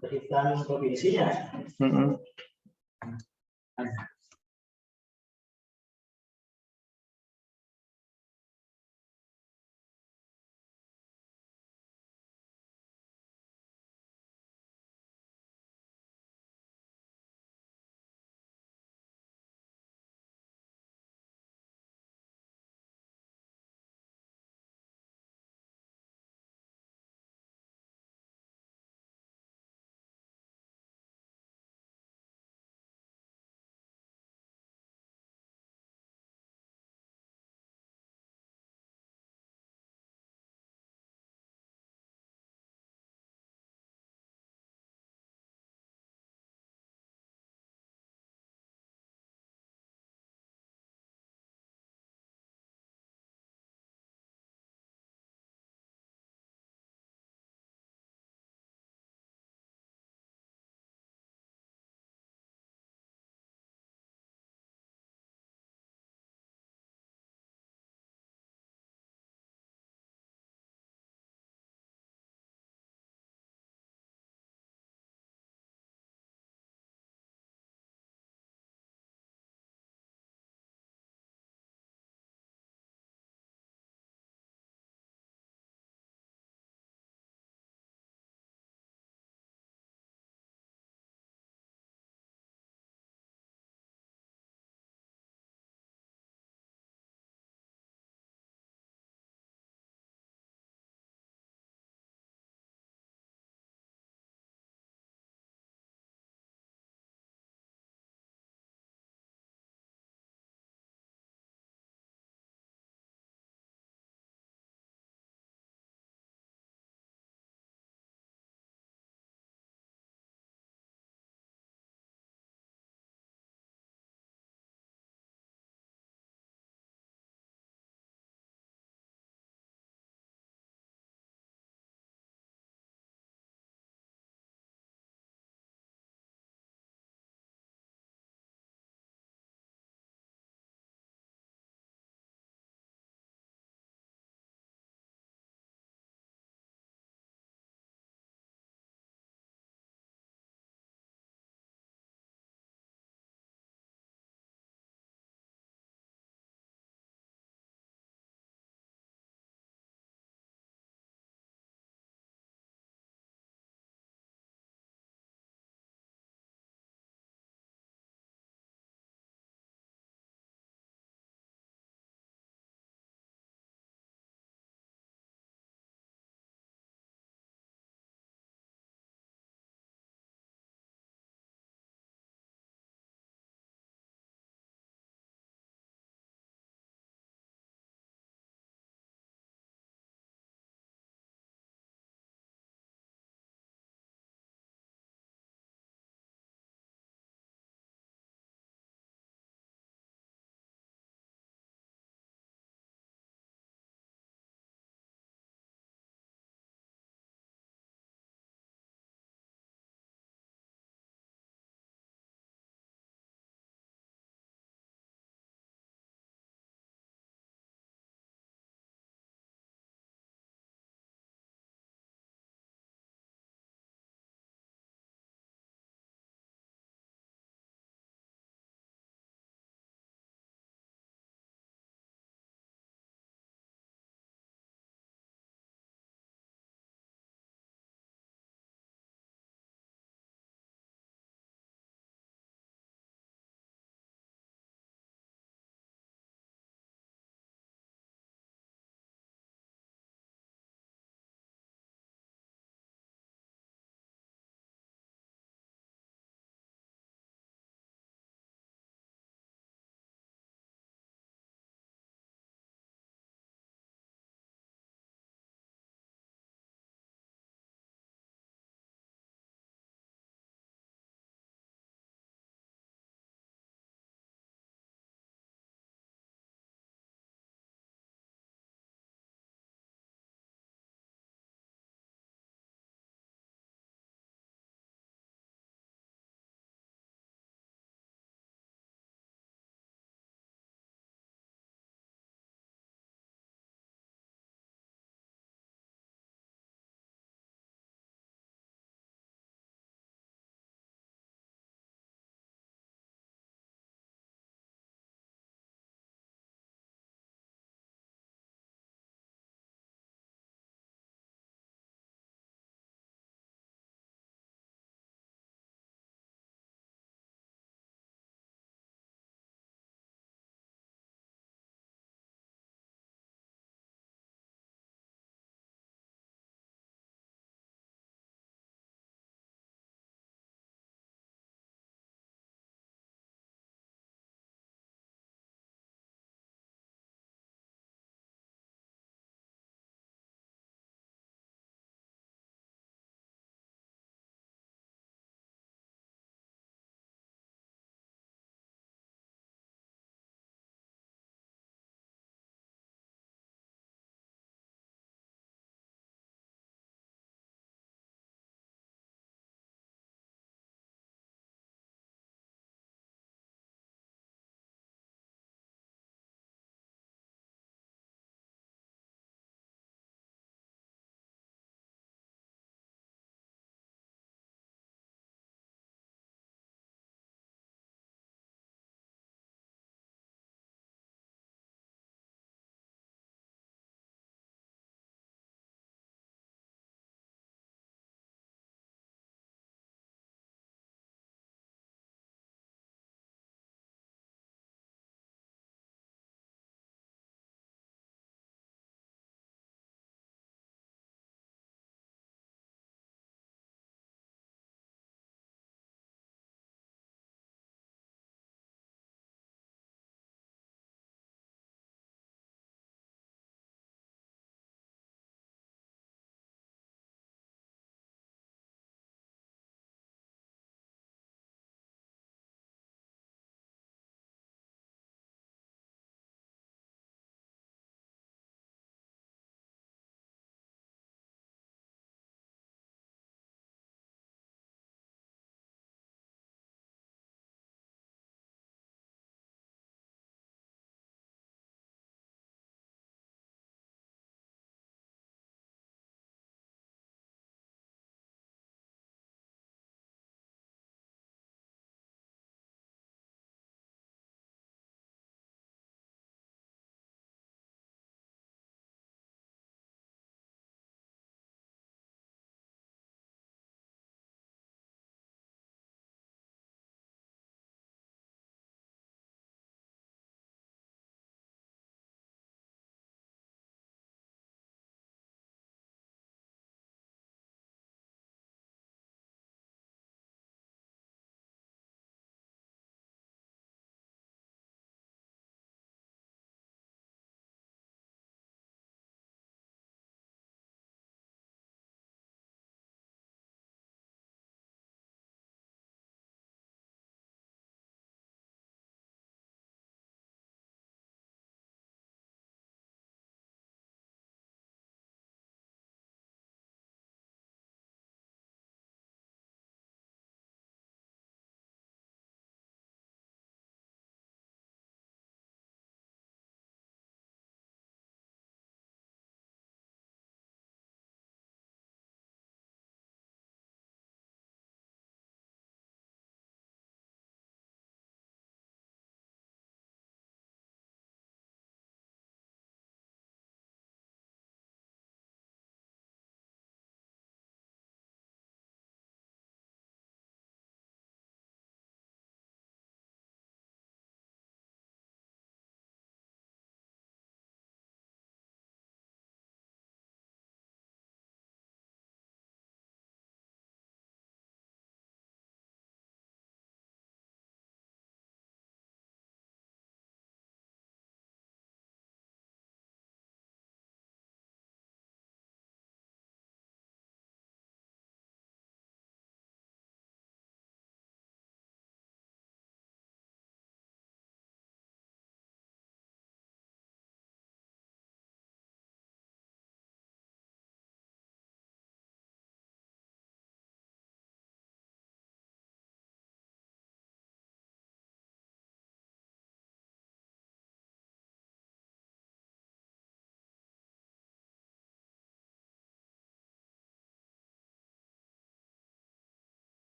Perhitungan provinsinya.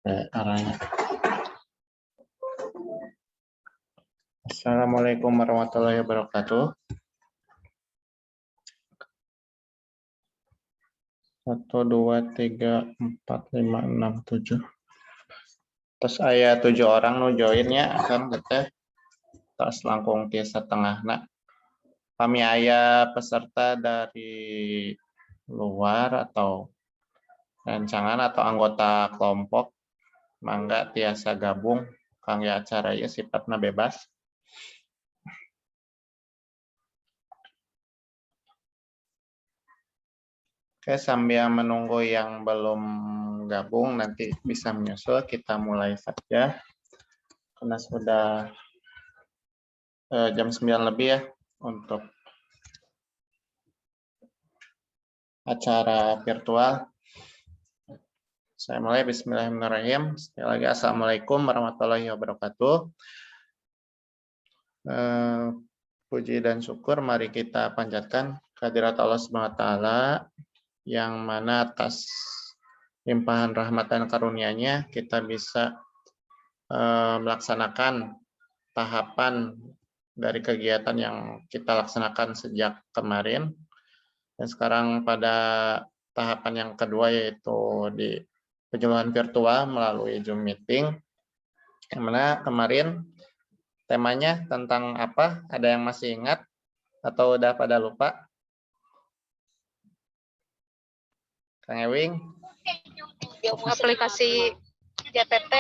Arahnya. Assalamualaikum warahmatullahi wabarakatuh. 1, 2, 3, 4, 5, 6, 7. Terus aya 7 orang nu join ya, kan teh. Tas langkung ti setengahna. Kami aya peserta dari luar atau rancangan atau anggota kelompok, mangga tiasa gabung kangge acara ieu sifatna bebas. Oke, sambil menunggu yang belum gabung nanti bisa menyusul, kita mulai saja. Karena sudah jam 9 lebih ya untuk acara virtual. Saya mulai, bismillahirrahmanirrahim. Sekali lagi, assalamualaikum warahmatullahi wabarakatuh. Puji dan syukur mari kita panjatkan kehadirat Allah Subhanahu wa taala yang mana atas limpahan rahmat dan karunia-Nya kita bisa melaksanakan tahapan dari kegiatan yang kita laksanakan sejak kemarin. Dan sekarang pada tahapan yang kedua yaitu di penyuluhan virtual melalui Zoom meeting, yang mana kemarin temanya tentang apa? Ada yang masih ingat atau udah pada lupa? Kang Ewing? Ilmu aplikasi GPT.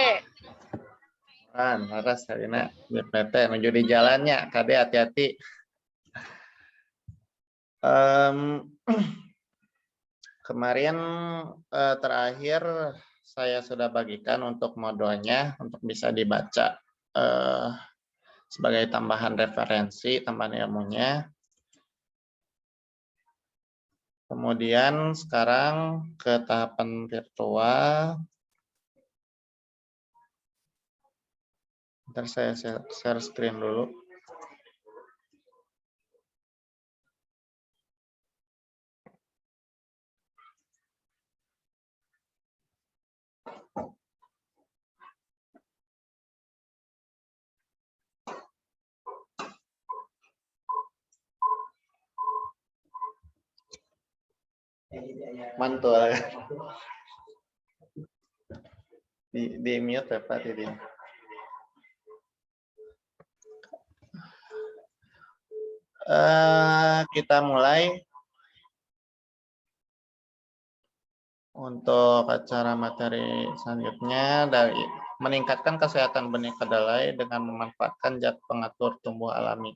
Laras Karina GPT menuju di jalannya, KD hati-hati. Kemarin terakhir saya sudah bagikan untuk modelnya untuk bisa dibaca sebagai tambahan referensi, tambahan ilmunya. Kemudian sekarang ke tahapan virtual. Ntar saya share screen dulu. Mantul. Di mute ya Pak Didi. Kita mulai untuk acara materi selanjutnya dari meningkatkan kesehatan benih kedelai dengan memanfaatkan zat pengatur tumbuh alami.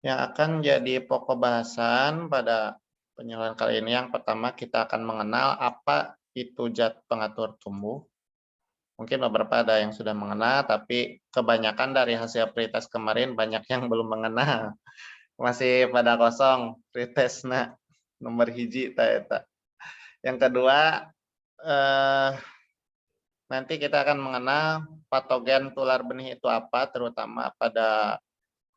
Yang akan jadi pokok bahasan pada penyuluhan kali ini, yang pertama kita akan mengenal apa itu zat pengatur tumbuh. Mungkin beberapa ada yang sudah mengenal, tapi kebanyakan dari hasil pretest kemarin banyak yang belum mengenal. Masih pada kosong pretestnya nomor hiji. Yang kedua, nanti kita akan mengenal patogen tular benih itu apa, terutama pada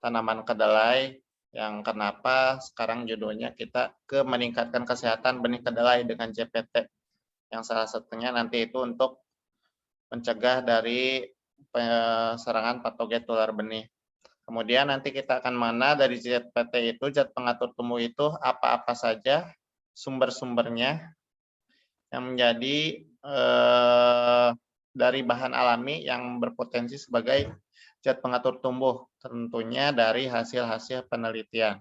tanaman kedelai. Yang kenapa sekarang judulnya kita ke meningkatkan kesehatan benih kedelai dengan JPT. Yang salah satunya nanti itu untuk mencegah dari serangan patogen tular benih. Kemudian nanti kita akan mana dari JPT itu, zat pengatur tumbuh itu apa-apa saja sumber-sumbernya yang menjadi dari bahan alami yang berpotensi sebagai zat pengatur tumbuh, tentunya dari hasil-hasil penelitian.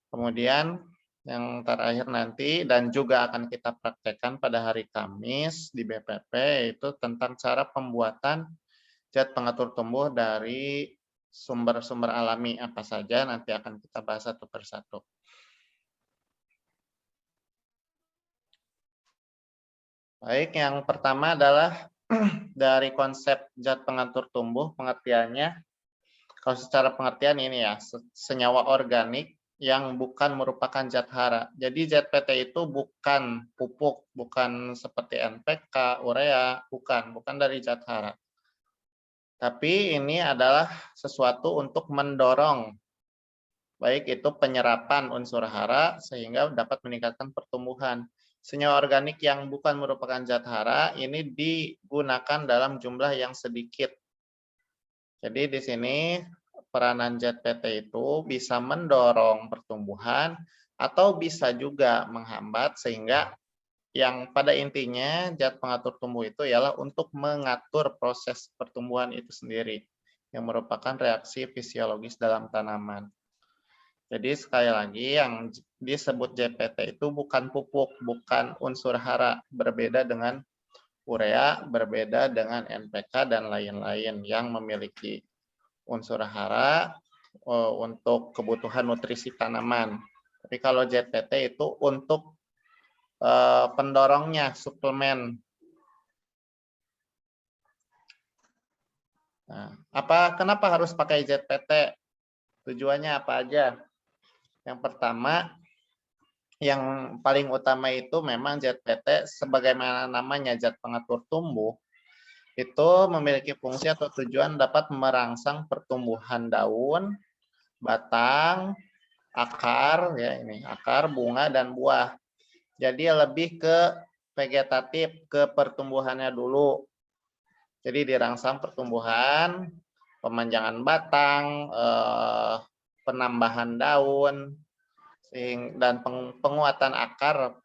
Kemudian yang terakhir nanti dan juga akan kita praktekkan pada hari Kamis di BPP itu tentang cara pembuatan zat pengatur tumbuh dari sumber-sumber alami apa saja, nanti akan kita bahas satu persatu. Baik, yang pertama adalah dari konsep zat pengatur tumbuh, pengertiannya. Kalau secara pengertian ini ya, senyawa organik yang bukan merupakan zat hara. Jadi ZPT itu bukan pupuk, bukan seperti NPK, urea, bukan dari zat hara. Tapi ini adalah sesuatu untuk mendorong baik itu penyerapan unsur hara sehingga dapat meningkatkan pertumbuhan. Senyawa organik yang bukan merupakan zat hara ini digunakan dalam jumlah yang sedikit. Jadi di sini peranan ZPT itu bisa mendorong pertumbuhan atau bisa juga menghambat, sehingga yang pada intinya zat pengatur tumbuh itu ialah untuk mengatur proses pertumbuhan itu sendiri yang merupakan reaksi fisiologis dalam tanaman. Jadi sekali lagi yang disebut JPT itu bukan pupuk, bukan unsur hara, berbeda dengan urea, berbeda dengan NPK dan lain-lain yang memiliki unsur hara untuk kebutuhan nutrisi tanaman. Tapi kalau ZPT itu untuk pendorongnya, suplemen. Nah, kenapa harus pakai ZPT? Tujuannya apa aja? Yang pertama, yang paling utama itu memang ZPT sebagaimana namanya zat pengatur tumbuh, itu memiliki fungsi atau tujuan dapat merangsang pertumbuhan daun, batang, akar, ya ini akar, bunga dan buah. Jadi lebih ke vegetatif, ke pertumbuhannya dulu. Jadi dirangsang pertumbuhan, pemanjangan batang, penambahan daun, dan penguatan akar,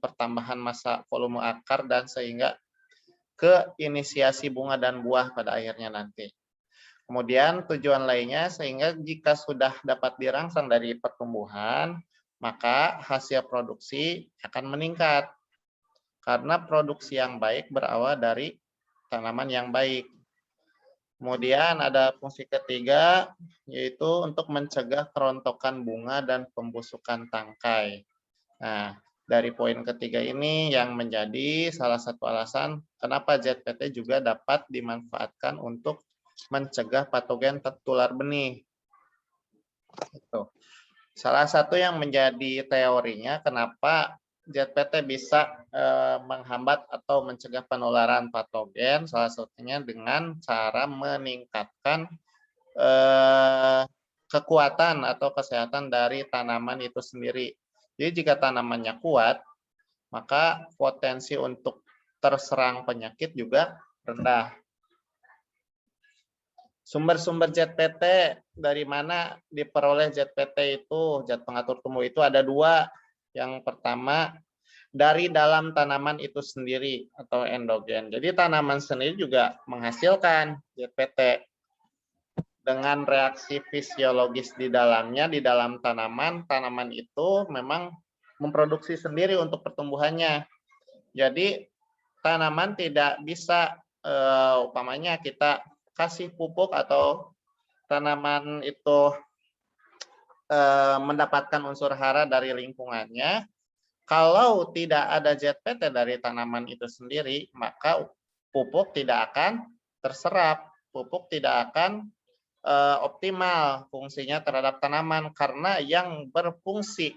pertambahan massa volume akar, dan sehingga ke inisiasi bunga dan buah pada akhirnya nanti. Kemudian tujuan lainnya sehingga jika sudah dapat dirangsang dari pertumbuhan, maka hasil produksi akan meningkat. Karena produksi yang baik berawal dari tanaman yang baik. Kemudian ada fungsi ketiga, yaitu untuk mencegah kerontokan bunga dan pembusukan tangkai. Nah, dari poin ketiga ini yang menjadi salah satu alasan kenapa ZPT juga dapat dimanfaatkan untuk mencegah patogen tertular benih. Itu. Salah satu yang menjadi teorinya kenapa ZPT bisa menghambat atau mencegah penularan patogen, salah satunya dengan cara meningkatkan kekuatan atau kesehatan dari tanaman itu sendiri. Jadi jika tanamannya kuat, maka potensi untuk terserang penyakit juga rendah. Sumber-sumber ZPT, dari mana diperoleh ZPT itu, zat pengatur tumbuh itu ada dua. Yang pertama, dari dalam tanaman itu sendiri atau endogen. Jadi tanaman sendiri juga menghasilkan ZPT dengan reaksi fisiologis di dalamnya, di dalam tanaman. Tanaman itu memang memproduksi sendiri untuk pertumbuhannya. Jadi tanaman tidak bisa umpamanya kita kasih pupuk atau tanaman itu mendapatkan unsur hara dari lingkungannya. Kalau tidak ada ZPT dari tanaman itu sendiri, maka pupuk tidak akan terserap, pupuk tidak akan optimal fungsinya terhadap tanaman, karena yang berfungsi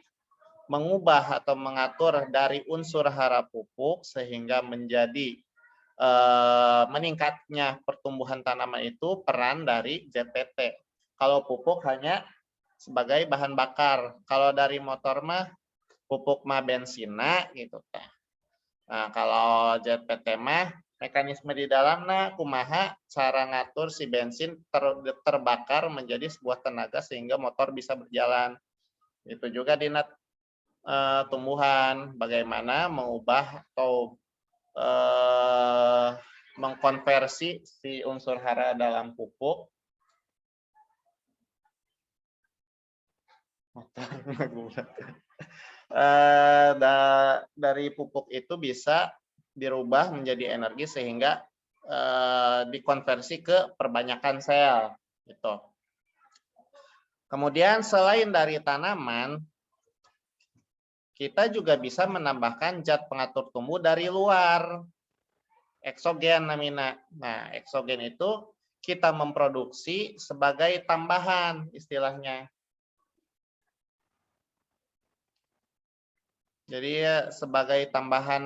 mengubah atau mengatur dari unsur hara pupuk sehingga menjadi meningkatnya pertumbuhan tanaman itu peran dari ZPT. Kalau pupuk hanya sebagai bahan bakar. Kalau dari motor mah pupuk mah bensina gitu teh. Nah, kalau ZPT mah mekanisme di dalamnya kumaha cara ngatur si bensin terbakar menjadi sebuah tenaga sehingga motor bisa berjalan. Itu juga di tumbuhan, bagaimana mengubah atau mengkonversi si unsur hara dalam pupuk dari pupuk itu bisa dirubah menjadi energi sehingga dikonversi ke perbanyakan sel gitu. Kemudian selain dari tanaman, kita juga bisa menambahkan zat pengatur tumbuh dari luar. Eksogen namanya. Nah, eksogen itu kita memproduksi sebagai tambahan istilahnya. Jadi sebagai tambahan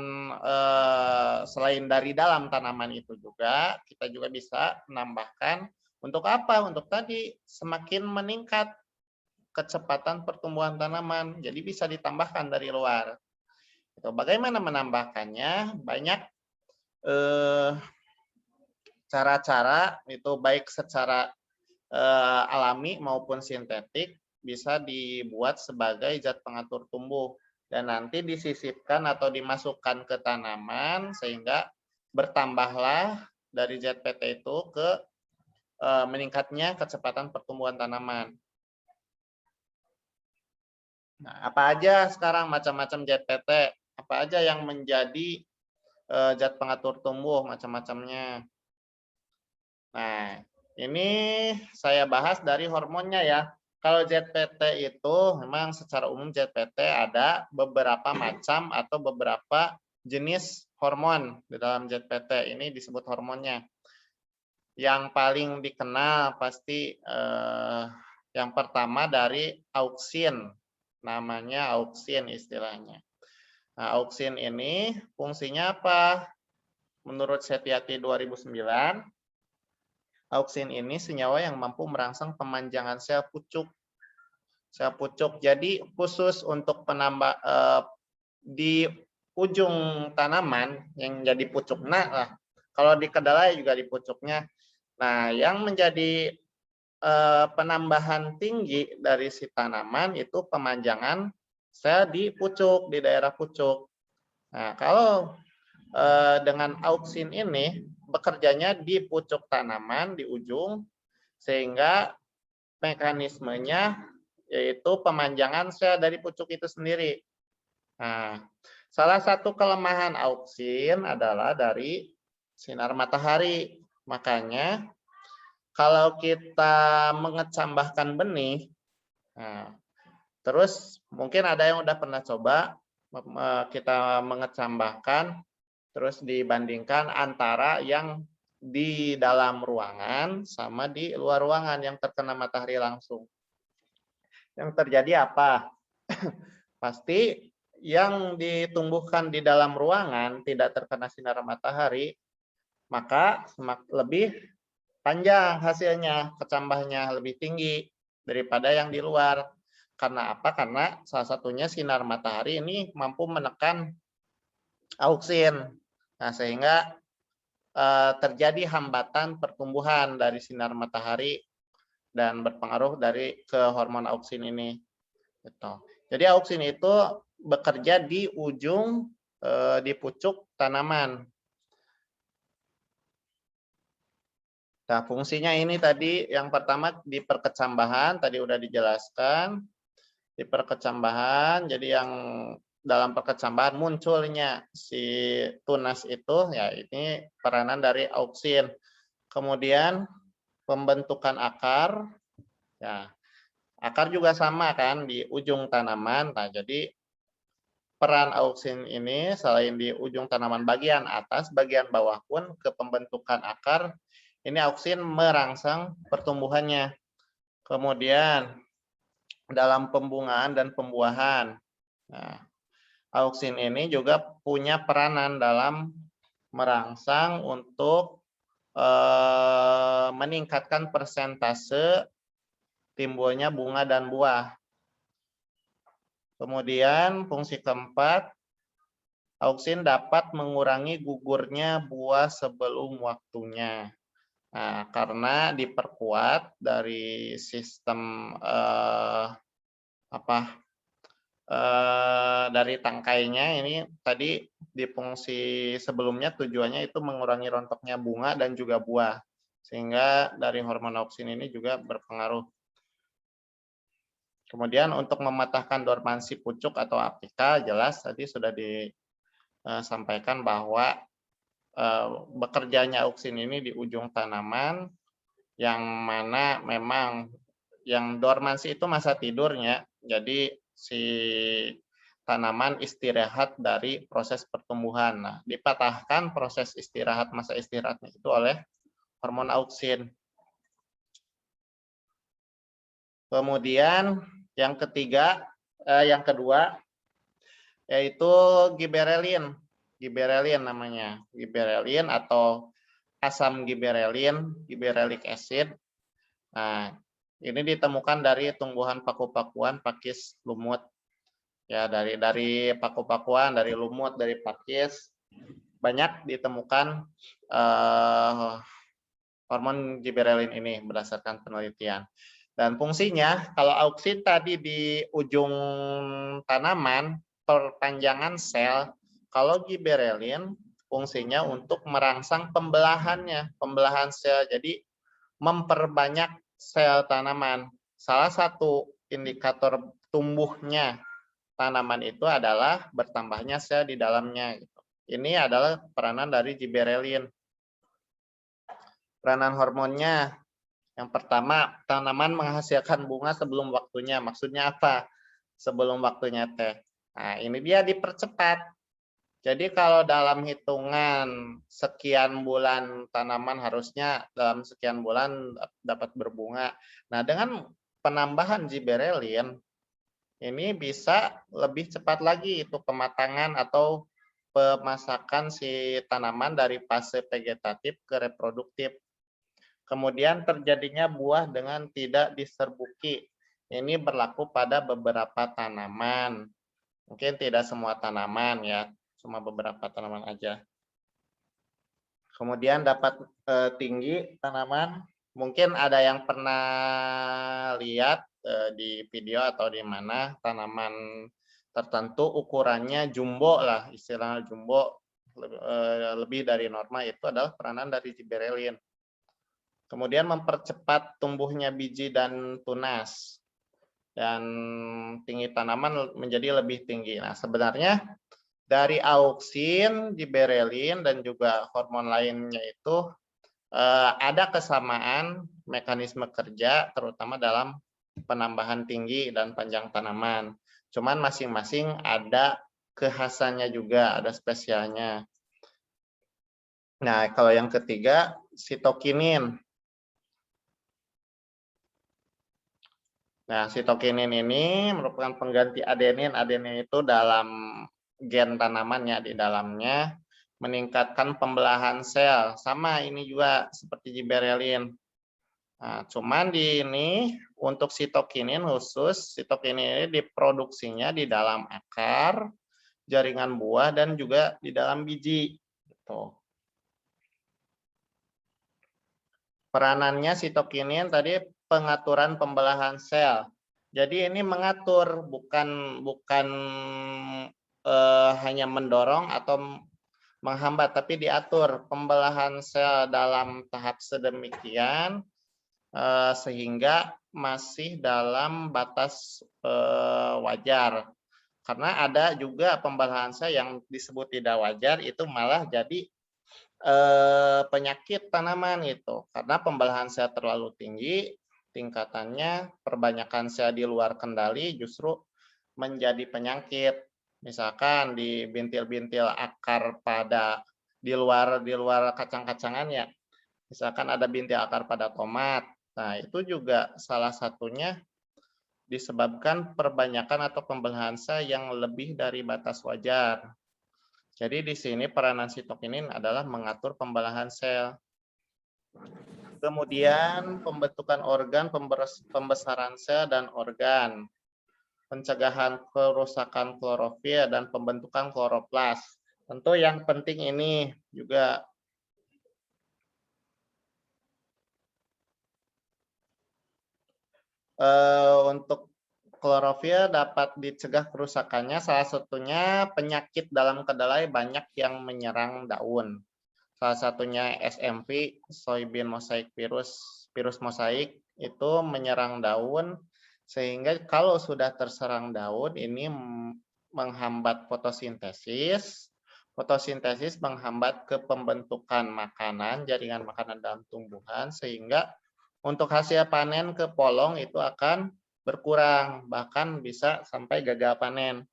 selain dari dalam tanaman itu juga, kita juga bisa menambahkan untuk apa? Untuk tadi semakin meningkat kecepatan pertumbuhan tanaman. Jadi bisa ditambahkan dari luar. Bagaimana menambahkannya? Banyak cara-cara itu baik secara alami maupun sintetik bisa dibuat sebagai zat pengatur tumbuh dan nanti disisipkan atau dimasukkan ke tanaman sehingga bertambahlah dari ZPT itu ke meningkatnya kecepatan pertumbuhan tanaman. Nah, apa aja sekarang macam-macam ZPT? Apa aja yang menjadi zat pengatur tumbuh macam-macamnya? Nah, ini saya bahas dari hormonnya ya. Kalau ZPT itu memang secara umum ZPT ada beberapa macam atau beberapa jenis hormon di dalam ZPT. Ini disebut hormonnya. Yang paling dikenal pasti yang pertama dari auksin. Namanya auksin istilahnya. Nah, auksin ini fungsinya apa? Menurut Setiati 2009, auksin ini senyawa yang mampu merangsang pemanjangan sel pucuk. Sel pucuk. Jadi khusus untuk penambah di ujung tanaman yang jadi pucuknya lah. Kalau di kedelai juga di pucuknya. Nah, yang menjadi penambahan tinggi dari si tanaman itu pemanjangan sel di pucuk, di daerah pucuk. Nah, kalau dengan auksin ini bekerjanya di pucuk tanaman di ujung sehingga mekanismenya yaitu pemanjangan sel dari pucuk itu sendiri. Nah, salah satu kelemahan auksin adalah dari sinar matahari. Makanya kalau kita mengecambahkan benih, nah, terus mungkin ada yang udah pernah coba kita mengecambahkan terus dibandingkan antara yang di dalam ruangan sama di luar ruangan yang terkena matahari langsung. Yang terjadi apa? Pasti yang ditumbuhkan di dalam ruangan tidak terkena sinar matahari, maka lebih panjang hasilnya, kecambahnya lebih tinggi daripada yang di luar. Karena apa? Karena salah satunya sinar matahari ini mampu menekan auksin. Nah, sehingga terjadi hambatan pertumbuhan dari sinar matahari dan berpengaruh ke hormon auksin ini. Gitu. Jadi auksin itu bekerja di ujung di pucuk tanaman. Nah, fungsinya ini tadi yang pertama di perkecambahan tadi udah dijelaskan. Di perkecambahan, jadi yang dalam perkecambahan munculnya si tunas itu ya ini peranan dari auksin. Kemudian pembentukan akar, ya akar juga sama kan di ujung tanaman. Nah, jadi peran auksin ini selain di ujung tanaman bagian atas, bagian bawah pun ke pembentukan akar, ini auksin merangsang pertumbuhannya. Kemudian dalam pembungaan dan pembuahan. Nah, auksin ini juga punya peranan dalam merangsang untuk meningkatkan persentase timbulnya bunga dan buah. Kemudian fungsi keempat, auksin dapat mengurangi gugurnya buah sebelum waktunya. Nah, karena diperkuat dari sistem dari tangkainya ini tadi di fungsi sebelumnya tujuannya itu mengurangi rontoknya bunga dan juga buah. Sehingga dari hormon auksin ini juga berpengaruh. Kemudian untuk mematahkan dormansi pucuk atau apika, jelas tadi sudah disampaikan bahwa bekerjanya auksin ini di ujung tanaman, yang mana memang yang dormansi itu masa tidurnya, jadi si tanaman istirahat dari proses pertumbuhan. Nah, dipatahkan proses istirahat, masa istirahatnya itu oleh hormon auksin. Kemudian yang kedua yaitu giberelin. Giberelin namanya. Giberelin atau asam giberelin, giberelic acid. Nah, ini ditemukan dari tumbuhan paku-pakuan pakis lumut. Ya, dari paku-pakuan, dari lumut, dari pakis banyak ditemukan hormon giberelin ini berdasarkan penelitian. Dan fungsinya, kalau auksin tadi di ujung tanaman, perpanjangan sel, kalau giberelin fungsinya untuk merangsang pembelahan sel. Jadi memperbanyak sel tanaman. Salah satu indikator tumbuhnya tanaman itu adalah bertambahnya sel di dalamnya. Ini adalah peranan dari giberelin. Peranan hormonnya, yang pertama, tanaman menghasilkan bunga sebelum waktunya. Maksudnya apa? Sebelum waktunya teh. Nah, ini dia dipercepat. Jadi kalau dalam hitungan sekian bulan tanaman harusnya dalam sekian bulan dapat berbunga. Nah, dengan penambahan giberelin, ini bisa lebih cepat lagi itu kematangan atau pemasakan si tanaman dari fase vegetatif ke reproduktif. Kemudian terjadinya buah dengan tidak diserbuki. Ini berlaku pada beberapa tanaman. Mungkin tidak semua tanaman ya, cuma beberapa tanaman aja. Kemudian dapat tinggi tanaman. Mungkin ada yang pernah lihat di video atau di mana tanaman tertentu ukurannya jumbo lah, istilahnya jumbo, lebih dari norma, itu adalah peranan dari giberelin. Kemudian mempercepat tumbuhnya biji dan tunas. Dan tinggi tanaman menjadi lebih tinggi. Nah, sebenarnya dari auksin, giberelin, dan juga hormon lainnya itu ada kesamaan mekanisme kerja, terutama dalam penambahan tinggi dan panjang tanaman. Cuman masing-masing ada kekhasannya juga, ada spesialnya. Nah, kalau yang ketiga, sitokinin. Nah, sitokinin ini merupakan pengganti adenin. Adenin itu dalam gen tanamannya, di dalamnya meningkatkan pembelahan sel. Sama ini juga seperti giberelin. Nah, cuman di ini untuk sitokinin khusus, sitokinin ini diproduksinya di dalam akar, jaringan buah, dan juga di dalam biji. Gitu. Peranannya sitokinin tadi pengaturan pembelahan sel. Jadi ini mengatur, bukan hanya mendorong atau menghambat, tapi diatur pembelahan sel dalam tahap sedemikian sehingga masih dalam batas wajar. Karena ada juga pembelahan sel yang disebut tidak wajar, itu malah jadi penyakit tanaman itu, karena pembelahan sel terlalu tinggi, tingkatannya perbanyakan sel di luar kendali justru menjadi penyakit. Misalkan di bintil-bintil akar pada di luar kacang-kacangan ya. Misalkan ada bintil akar pada tomat. Nah, itu juga salah satunya disebabkan perbanyakan atau pembelahan sel yang lebih dari batas wajar. Jadi di sini peranan sitokinin adalah mengatur pembelahan sel. Kemudian pembentukan organ, pembesaran sel dan organ, pencegahan kerusakan klorofil dan pembentukan kloroplas. Tentu yang penting ini juga untuk klorofil dapat dicegah kerusakannya, salah satunya penyakit dalam kedelai banyak yang menyerang daun. Salah satunya SMP, soybean mosaic virus, virus mosaik itu menyerang daun, sehingga kalau sudah terserang daun ini menghambat fotosintesis. Fotosintesis menghambat ke pembentukan makanan, jaringan makanan dalam tumbuhan, sehingga untuk hasil panen ke polong itu akan berkurang, bahkan bisa sampai gagal panen.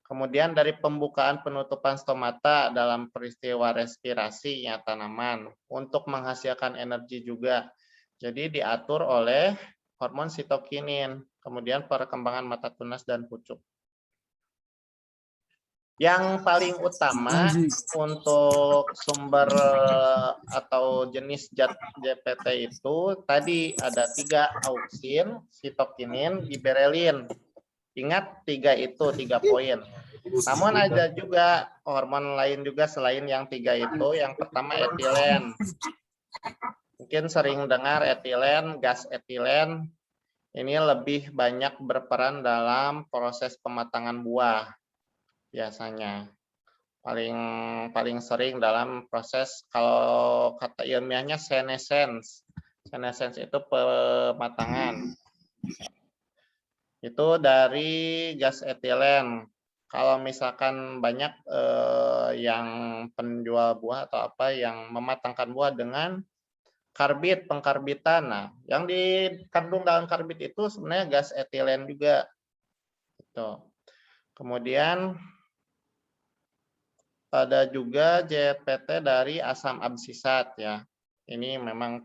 Kemudian dari pembukaan penutupan stomata dalam peristiwa respirasi tanaman untuk menghasilkan energi juga. Jadi diatur oleh hormon sitokinin. Kemudian perkembangan mata tunas dan pucuk. Yang paling utama untuk sumber atau jenis zat GPT itu tadi ada 3 auksin, sitokinin, giberelin. Ingat 3 poin. Namun ada juga hormon lain juga selain yang 3 itu. Yang pertama etilen. Mungkin sering dengar etilen, gas etilen. Ini lebih banyak berperan dalam proses pematangan buah. Biasanya paling sering dalam proses, kalau kata ilmiahnya senescence. Senescence itu pematangan. Itu dari gas etilen. Kalau misalkan banyak yang penjual buah atau apa yang mematangkan buah dengan karbit, pengkarbitan. Nah, yang dikandung dalam karbit itu sebenarnya gas etilen juga. Gitu. Kemudian ada juga GPT dari asam absisat ya. Ini memang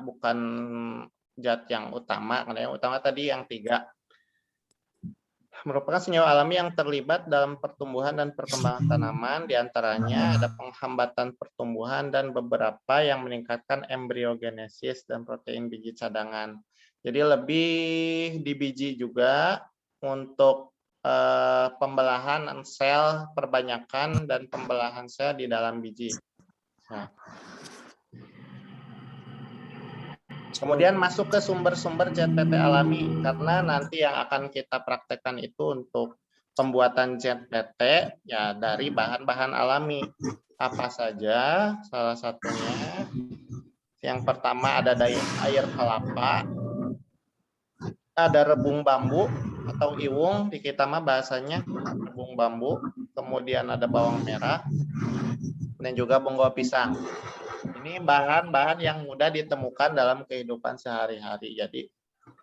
bukan zat yang utama, karena yang utama tadi yang 3. Merupakan senyawa alami yang terlibat dalam pertumbuhan dan perkembangan tanaman, diantaranya ada penghambatan pertumbuhan dan beberapa yang meningkatkan embriogenesis dan protein biji cadangan. Jadi lebih di biji juga untuk pembelahan sel, perbanyakan dan pembelahan sel di dalam biji. Nah. Kemudian masuk ke sumber-sumber ZPT alami, karena nanti yang akan kita praktekkan itu untuk pembuatan ZPT ya dari bahan-bahan alami. Apa saja? Salah satunya yang pertama ada air kelapa, ada rebung bambu atau iwung, di kita mah bahasanya rebung bambu, kemudian ada bawang merah dan juga bonggol pisang. Ini bahan-bahan yang mudah ditemukan dalam kehidupan sehari-hari. Jadi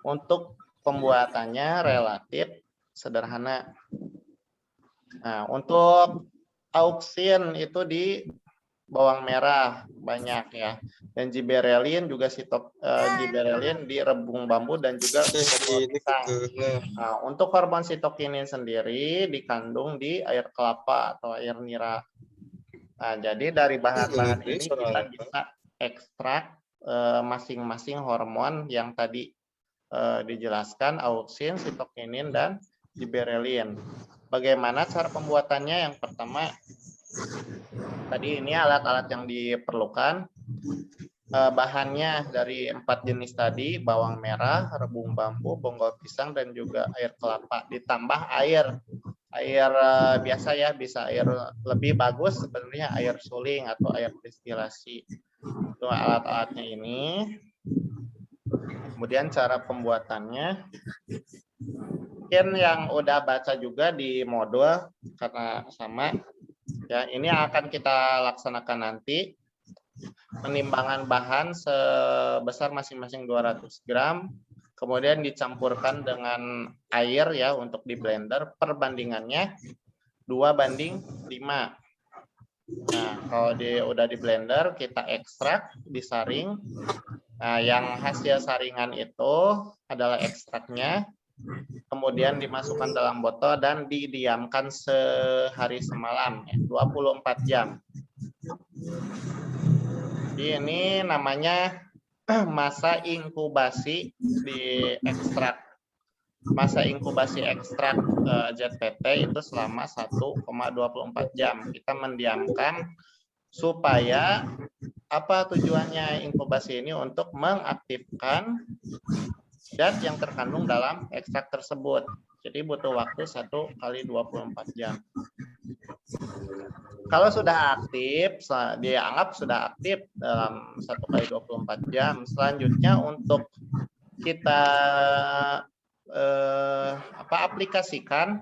untuk pembuatannya relatif sederhana. Nah, untuk auksin itu di bawang merah banyak ya. Dan giberelin juga giberelin di rebung bambu dan juga pisang. Nah, untuk hormon sitokinin sendiri dikandung di air kelapa atau air nira. Nah, jadi dari bahan-bahan ini kita bisa ekstrak masing-masing hormon yang tadi dijelaskan, auksin, sitokinin, dan giberelin. Bagaimana cara pembuatannya? Yang pertama, tadi ini alat-alat yang diperlukan. Bahannya dari 4 jenis tadi, bawang merah, rebung bambu, bonggol pisang, dan juga air kelapa. Ditambah air biasa ya, bisa air lebih bagus sebenarnya air suling atau air destilasi. Itu alat-alatnya ini. Kemudian cara pembuatannya mungkin yang udah baca juga di modul karena sama ya. Ini akan kita laksanakan nanti. Penimbangan bahan sebesar masing-masing 200 gram. Kemudian dicampurkan dengan air ya untuk di blender, perbandingannya 2:5. Nah, kalau udah di blender kita ekstrak, disaring. Nah, yang hasil saringan itu adalah ekstraknya. Kemudian dimasukkan dalam botol dan didiamkan sehari semalam, 24 jam. Jadi ini namanya masa inkubasi di ekstrak. Masa inkubasi ekstrak ZPT itu selama 1,24 jam. Kita mendiamkan supaya apa tujuannya inkubasi ini? Untuk mengaktifkan zat yang terkandung dalam ekstrak tersebut. Jadi butuh waktu 1 kali 24 jam. Kalau sudah aktif, dianggap sudah aktif dalam 1 kali 24 jam. Selanjutnya untuk kita aplikasikan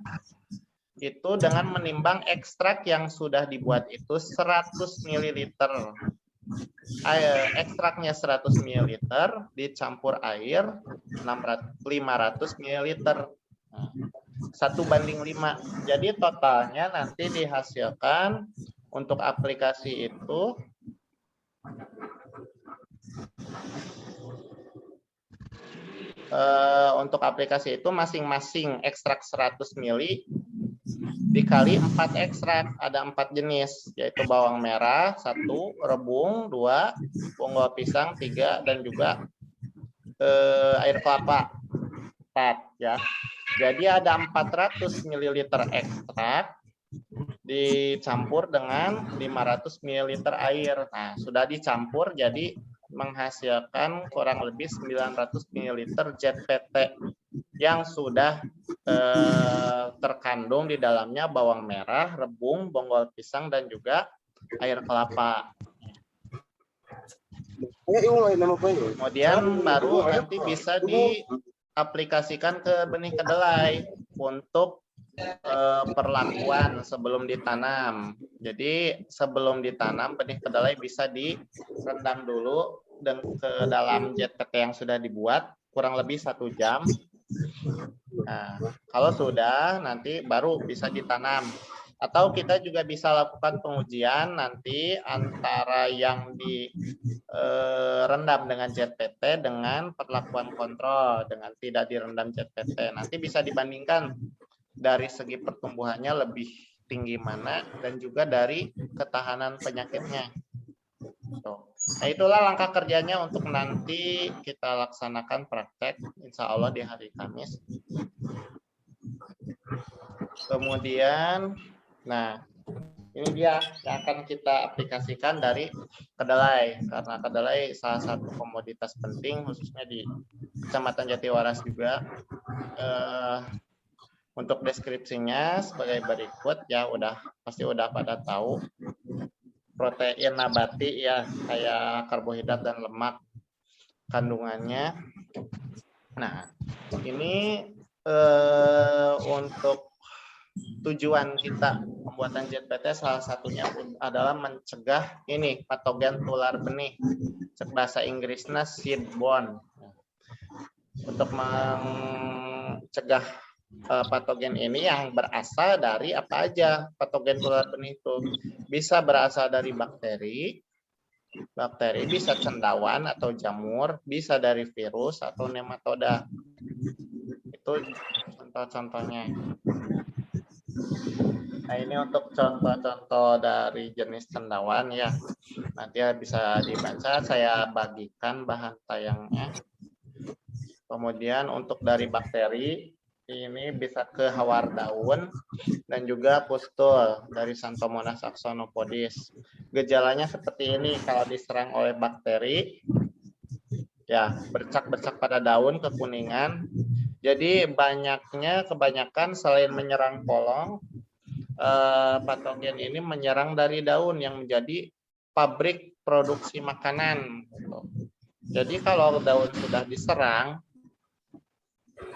itu dengan menimbang ekstrak yang sudah dibuat itu 100 ml. Ekstraknya 100 ml dicampur air 500 ml. 1:5. Jadi totalnya nanti dihasilkan untuk aplikasi itu masing-masing ekstrak 100 ml dikali 4 ekstrak. Ada 4 jenis, yaitu bawang merah 1, rebung 2, bonggol pisang 3, dan juga air kelapa 4 ya. Jadi ada 400 ml ekstrak dicampur dengan 500 ml air. Nah, sudah dicampur jadi menghasilkan kurang lebih 900 ml ZPT yang sudah terkandung di dalamnya bawang merah, rebung, bonggol pisang, dan juga air kelapa. Kemudian baru nanti bisa diaplikasikan ke benih kedelai untuk perlakuan sebelum ditanam. Jadi sebelum ditanam benih kedelai bisa direndam dulu ke dalam ZPT yang sudah dibuat kurang lebih 1 jam. Nah, kalau sudah nanti baru bisa ditanam. Atau kita juga bisa lakukan pengujian nanti antara yang direndam dengan ZPT dengan perlakuan kontrol dengan tidak direndam ZPT. Nanti bisa dibandingkan dari segi pertumbuhannya lebih tinggi mana dan juga dari ketahanan penyakitnya. Nah, itulah langkah kerjanya untuk nanti kita laksanakan praktek insya Allah di hari Kamis. Kemudian, nah ini dia yang akan kita aplikasikan dari kedelai, karena kedelai salah satu komoditas penting khususnya di Kecamatan Jatiwaras juga. Untuk deskripsinya sebagai berikut ya, pasti udah pada tahu. Protein nabati ya, kayak karbohidrat dan lemak kandungannya. Nah, ini untuk tujuan kita pembuatan ZPT salah satunya adalah mencegah ini patogen tular benih, bahasa Inggrisnya seedborne. Untuk mencegah patogen ini yang berasal dari apa aja patogen tular benih itu bisa berasal dari bakteri, bisa cendawan atau jamur, bisa dari virus atau nematoda. Itu contoh-contohnya. Nah, ini untuk contoh-contoh dari jenis cendawan ya. Nanti bisa dibaca, saya bagikan bahan tayangnya. Kemudian untuk dari bakteri ini bisa ke hawar daun dan juga pustul dari Xanthomonas axonopodis. Gejalanya seperti ini kalau diserang oleh bakteri, ya bercak-bercak pada daun, kekuningan. Jadi kebanyakan selain menyerang polong, patogen ini menyerang dari daun yang menjadi pabrik produksi makanan. Jadi kalau daun sudah diserang,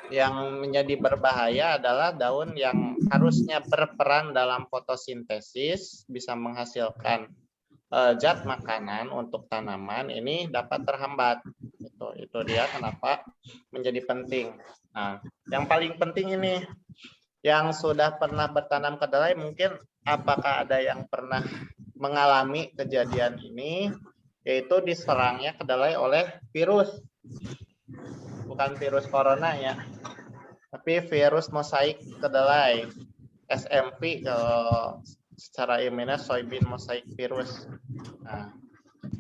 yang menjadi berbahaya adalah daun yang harusnya berperan dalam fotosintesis, bisa menghasilkan zat makanan untuk tanaman, ini dapat terhambat. Itu dia kenapa menjadi penting. Nah, yang paling penting ini, yang sudah pernah bertanam kedelai, mungkin apakah ada yang pernah mengalami kejadian ini, yaitu diserangnya kedelai oleh virus. Bukan virus corona ya, tapi virus mosaik kedelai, SMP kalau secara ilmiahnya soybean mosaic virus. Nah,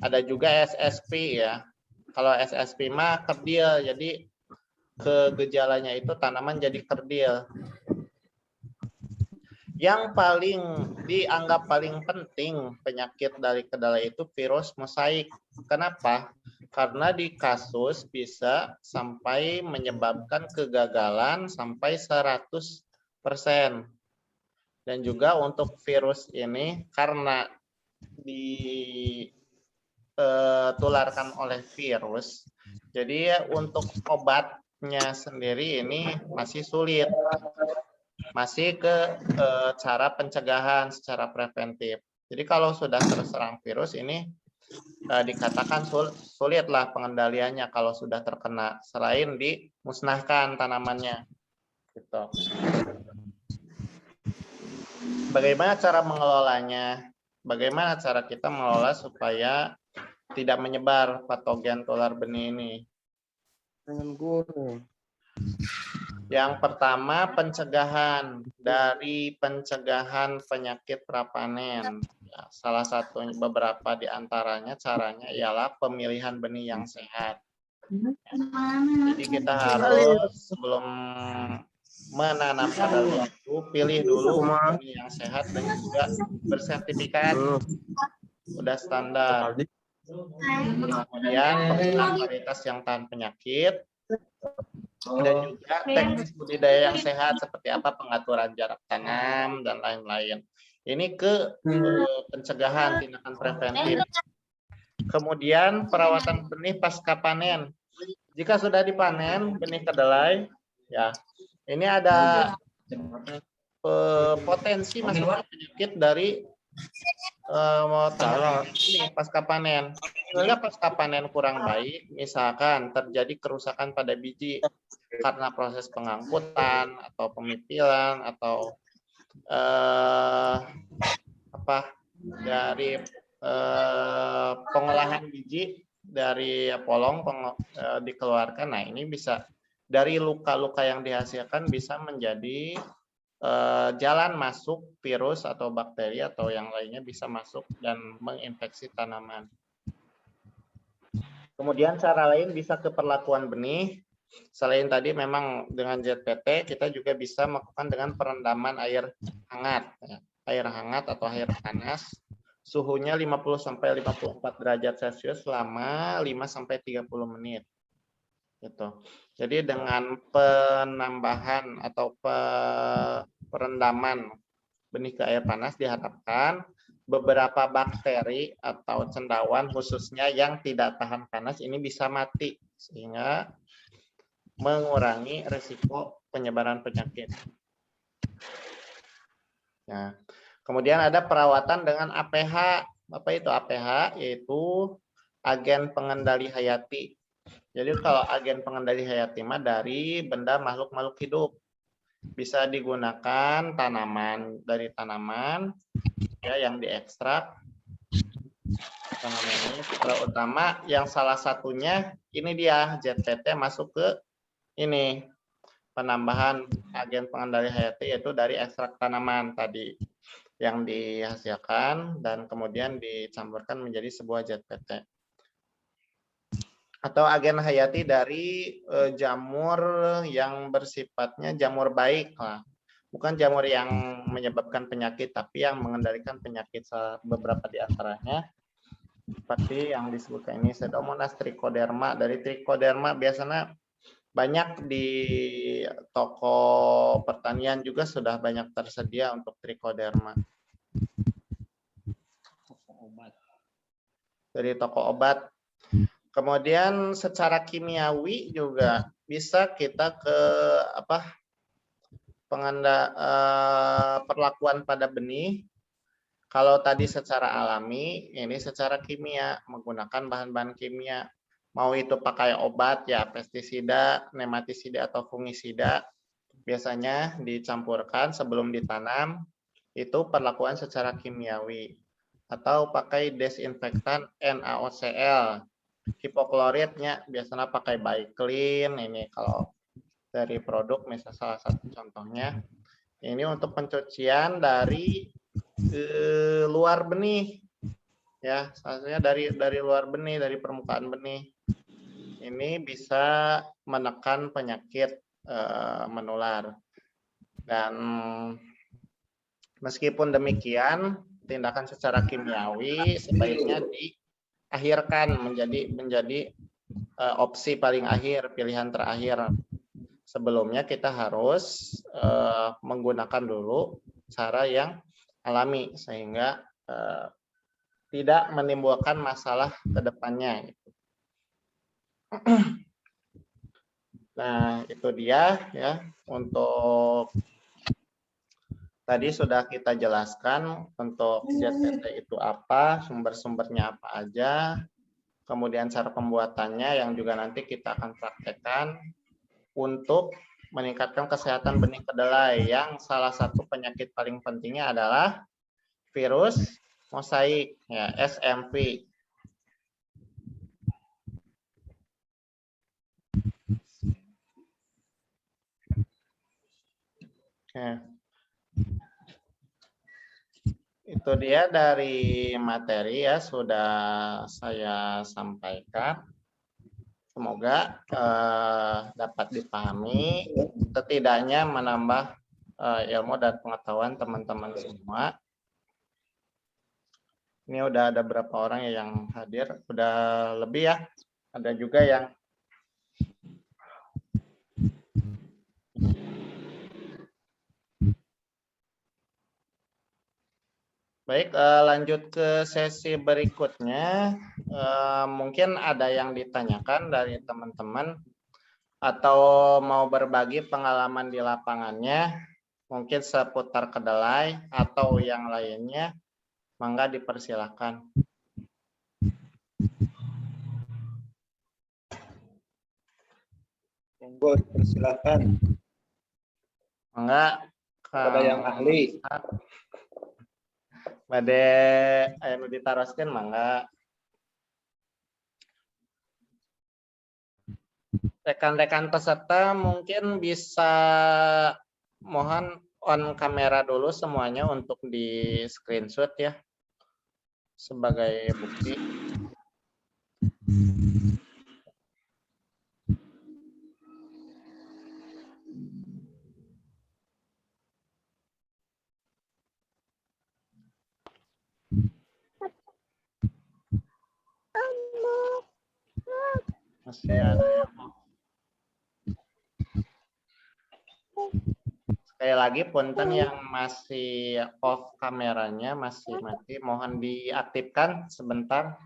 Ada juga SSP ya. Kalau SSP mah kerdil, jadi gejalanya itu tanaman jadi kerdil. Yang paling dianggap paling penting penyakit dari kedelai itu virus mosaik. Kenapa? Karena di kasus bisa sampai menyebabkan kegagalan sampai 100%. Dan juga untuk virus ini karena ditularkan oleh virus, jadi untuk obatnya sendiri ini masih sulit. Masih ke cara pencegahan secara preventif. Jadi kalau sudah terserang virus ini dikatakan sulitlah pengendaliannya kalau sudah terkena, selain dimusnahkan tanamannya. Gitu. Bagaimana cara mengelolanya? Bagaimana cara kita mengelola supaya tidak menyebar patogen tular benih ini? Yang pertama, pencegahan. Dari pencegahan penyakit prapanen. Ya, salah satu beberapa di antaranya caranya ialah pemilihan benih yang sehat. Jadi kita harus sebelum menanam kedelai itu pilih dulu benih yang sehat dan juga bersertifikat, udah standar. Kemudian pemilihan varietas yang tahan penyakit, dan juga teknis budidaya yang sehat seperti apa pengaturan jarak tanam dan lain-lain. Ini ke pencegahan, tindakan preventif. Kemudian perawatan benih pasca panen. Jika sudah dipanen benih kedelai, ya ini ada potensi masuknya penyakit dari ini pasca panen. Jika pasca panen kurang baik, misalkan terjadi kerusakan pada biji karena proses pengangkutan atau pemipilan atau dari pengolahan biji dari polong dikeluarkan. Nah, ini bisa dari luka-luka yang dihasilkan bisa menjadi jalan masuk virus atau bakteri atau yang lainnya bisa masuk dan menginfeksi tanaman. Kemudian cara lain bisa ke perlakuan benih. Selain tadi memang dengan ZPT, kita juga bisa melakukan dengan perendaman air hangat. Air hangat atau air panas, suhunya 50-54 derajat Celcius selama 5-30 menit. Gitu. Jadi dengan penambahan atau perendaman benih ke air panas diharapkan beberapa bakteri atau cendawan khususnya yang tidak tahan panas ini bisa mati sehingga mengurangi risiko penyebaran penyakit. Nah, kemudian ada perawatan dengan APH. Apa itu APH? Yaitu agen pengendali hayati. Jadi kalau agen pengendali hayati mah dari benda makhluk-makhluk hidup. Bisa digunakan tanaman dari tanaman ya yang diekstrak. Tanaman ini terutama yang salah satunya ini dia ZPT masuk ke ini penambahan agen pengendali hayati yaitu dari ekstrak tanaman tadi yang dihasilkan dan kemudian dicampurkan menjadi sebuah ZPT. Atau agen hayati dari jamur yang bersifatnya jamur baik lah. Bukan jamur yang menyebabkan penyakit tapi yang mengendalikan penyakit beberapa di antaranya. Seperti yang disebutkan ini Pseudomonas trichoderma. Dari trichoderma biasanya banyak di toko pertanian juga sudah banyak tersedia untuk trichoderma. Dari toko obat. Kemudian secara kimiawi juga bisa kita ke perlakuan pada benih. Kalau tadi secara alami, ini secara kimia menggunakan bahan-bahan kimia. Mau itu pakai obat ya pestisida, nematisida atau fungisida biasanya dicampurkan sebelum ditanam, itu perlakuan secara kimiawi. Atau pakai desinfektan NaOCl. Hipokloritnya biasanya pakai Biclean, ini kalau dari produk misalnya salah satu contohnya. Ini untuk pencucian dari luar benih. ya, satunya dari luar benih, dari permukaan benih. Ini bisa menekan penyakit menular. Dan meskipun demikian, tindakan secara kimiawi sebaiknya diakhirkan menjadi opsi paling akhir, pilihan terakhir. Sebelumnya kita harus menggunakan dulu cara yang alami sehingga tidak menimbulkan masalah ke depannya. Nah, itu dia ya untuk tadi sudah kita jelaskan untuk ZTT itu apa, sumber-sumbernya apa aja, kemudian cara pembuatannya yang juga nanti kita akan praktekkan untuk meningkatkan kesehatan benih kedelai yang salah satu penyakit paling pentingnya adalah virus mosaik ya, SMV. Oke. Itu dia dari materi ya sudah saya sampaikan. Semoga dapat dipahami, setidaknya menambah ilmu dan pengetahuan teman-teman semua. Ini udah ada berapa orang yang hadir? Udah lebih ya. Ada juga yang baik, lanjut ke sesi berikutnya. Mungkin ada yang ditanyakan dari teman-teman atau mau berbagi pengalaman di lapangannya, mungkin seputar kedelai atau yang lainnya, mangga dipersilakan. Monggo dipersilakan Mangga kepada yang ahli. Bade anu ditaroskeun mangga. Rekan-rekan peserta mungkin bisa mohon on kamera dulu semuanya untuk di screenshot ya sebagai bukti. Masih ada yang mau. Sekali lagi punten yang masih off kameranya, masih mati, mohon diaktifkan sebentar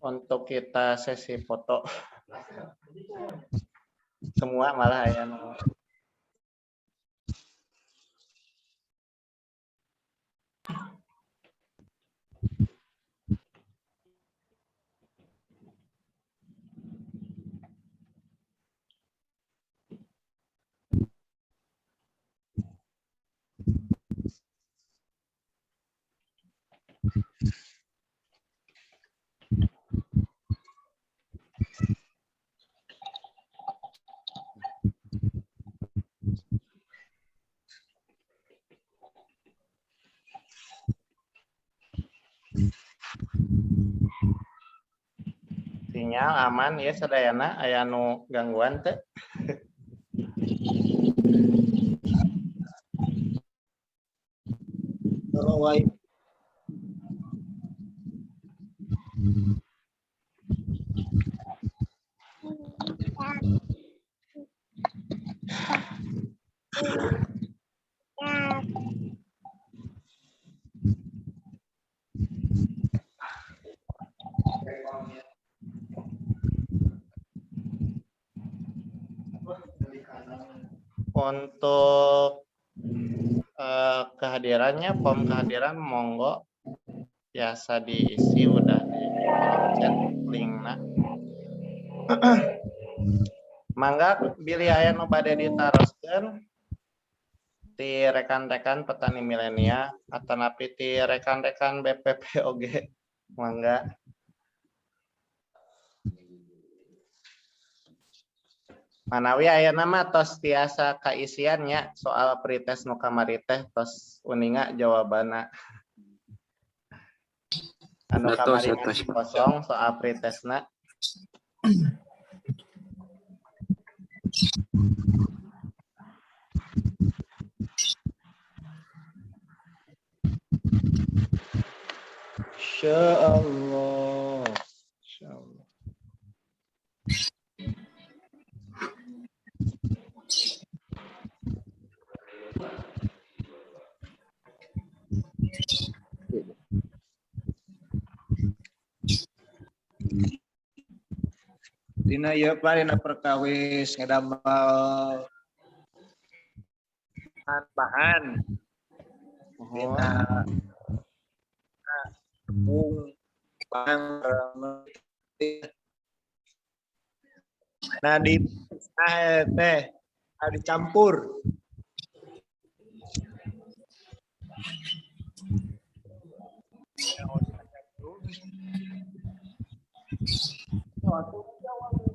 untuk kita sesi foto. Semua malah ya. Sinyal aman ya sadayana aya nu gangguan teh. Untuk kehadirannya, form kehadiran monggo biasa diisi udah di kolom chat linkna. Mangga bilih aya nu bade ditaroskeun ti rekan-rekan petani milenial atanapi ti rekan-rekan BPP oge mangga. Manawi aya nama tos tiasa kaisiannya soal pretest nu kamari teh tos uninga jawabana. Anu Datos, kamari datos. masih kosong soal pretesna. Insyaallah. Insyaallah. Dina ieu parina perkawis ngedamel bahan dina tepung bang nah di teh dicampur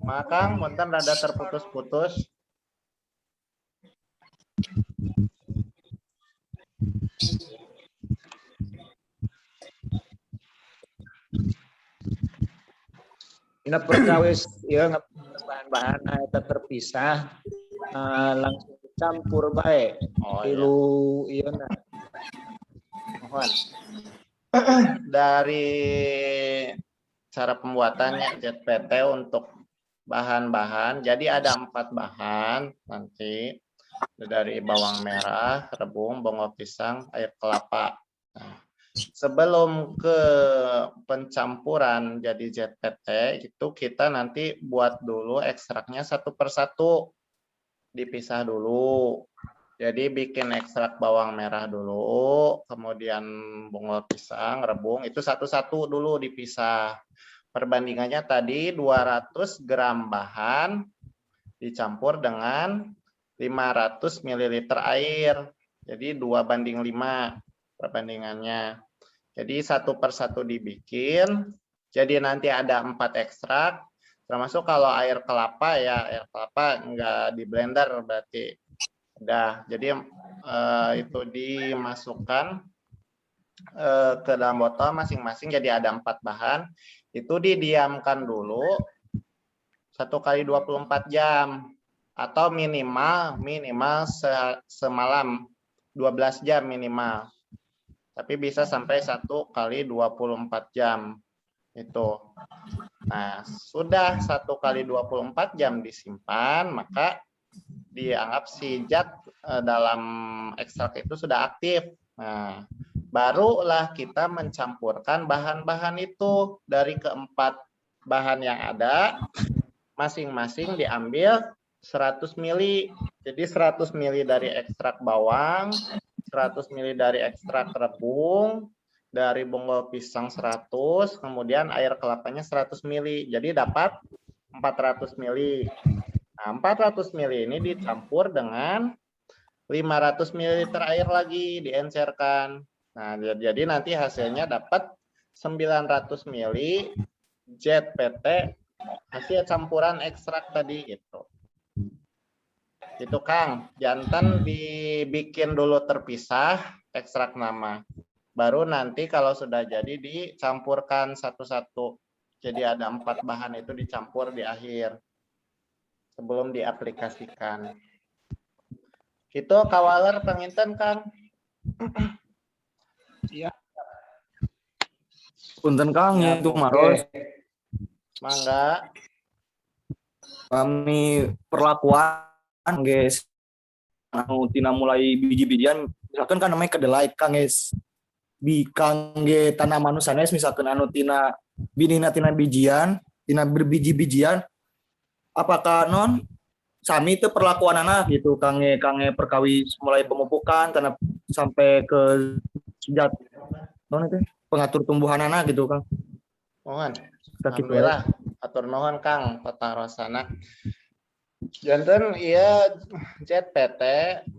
Makang punten rada terputus-putus. dina perkawis ieu bahan-bahan eta terpisah langsung dicampur bae Oh iya. tilu ieuna Mohon. Dari cara pembuatannya ZPT untuk bahan-bahan, jadi ada 4 bahan nanti dari bawang merah, rebung, bawang pisang, air kelapa. Nah, sebelum ke pencampuran jadi ZPT itu kita nanti buat dulu ekstraknya satu persatu, dipisah dulu. Jadi bikin ekstrak bawang merah dulu, kemudian bawang pisang, rebung, itu satu-satu dulu dipisah. Perbandingannya tadi 200 gram bahan dicampur dengan 500 ml air. Jadi 2:5 perbandingannya. Jadi satu persatu dibikin. Jadi nanti ada 4 ekstrak. Termasuk kalau air kelapa ya, air kelapa enggak di blender berarti. Udah, jadi itu dimasukkan ke dalam botol masing-masing, jadi ada 4 bahan. Itu didiamkan dulu 1 kali 24 jam atau minimal semalam 12 jam minimal. Tapi bisa sampai 1 kali 24 jam itu. Nah, sudah 1 kali 24 jam disimpan, maka dianggap si zat dalam ekstrak itu sudah aktif. Nah, barulah kita mencampurkan bahan-bahan itu. Dari keempat bahan yang ada, masing-masing diambil 100 ml. Jadi 100 ml dari ekstrak bawang, 100 ml dari ekstrak rebung, dari bawang pisang 100, kemudian air kelapanya 100 ml. Jadi dapat 400 ml. Nah, 400 ml ini dicampur dengan 500 ml air lagi, diencerkan. Nah, jadi nanti hasilnya dapat 900 ml ZPT hasil campuran ekstrak tadi itu. Itu Kang, jantan dibikin dulu terpisah ekstrak nama. Baru nanti kalau sudah jadi dicampurkan satu-satu. Jadi ada 4 bahan itu dicampur di akhir sebelum diaplikasikan. Itu kawaler penginten Kang. iya Punten Kang ya itu Maros. Mangga. Kami perlakuan guys. Anu tina mulai biji-bijian misalkan kan namanya kedelai Kang guys. Bi kangge tanaman sanes misalkan anu tina binina tina bijian, tina berbiji-bijian apakah non sami itu perlakuan anak gitu kange perkawis mulai pemupukan tanah sampai ke sejat non itu pengatur tumbuhan anak gitu Kang. Mohon. Alhamdulillah atur nuhun Kang Patarosana. Janten iya ZPT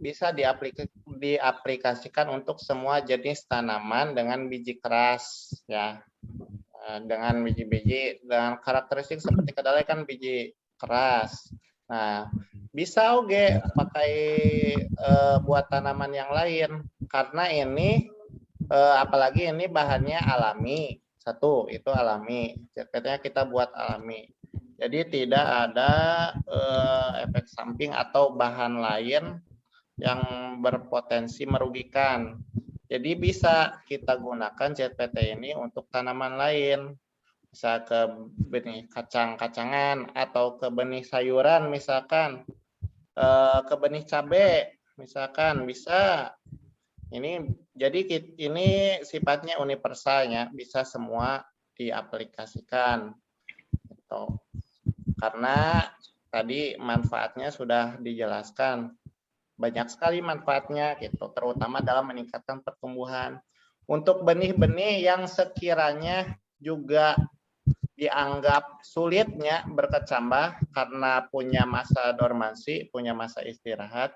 bisa diaplikasikan untuk semua jenis tanaman dengan biji keras ya. Dengan biji-biji dengan karakteristik seperti kedelai kan biji keras. Nah, bisa oke pakai buat tanaman yang lain karena ini apalagi ini bahannya alami Satu, itu alami. JPT-nya kita buat alami. Jadi tidak ada efek samping atau bahan lain yang berpotensi merugikan. Jadi bisa kita gunakan JPT ini untuk tanaman lain. Bisa ke benih kacang-kacangan atau ke benih sayuran misalkan. Ke benih cabai misalkan bisa. Ini jadi ini sifatnya universalnya, bisa semua diaplikasikan. Gitu. Karena tadi manfaatnya sudah dijelaskan. Banyak sekali manfaatnya gitu, terutama dalam meningkatkan pertumbuhan. Untuk benih-benih yang sekiranya juga dianggap sulitnya berkecambah karena punya masa dormansi, punya masa istirahat.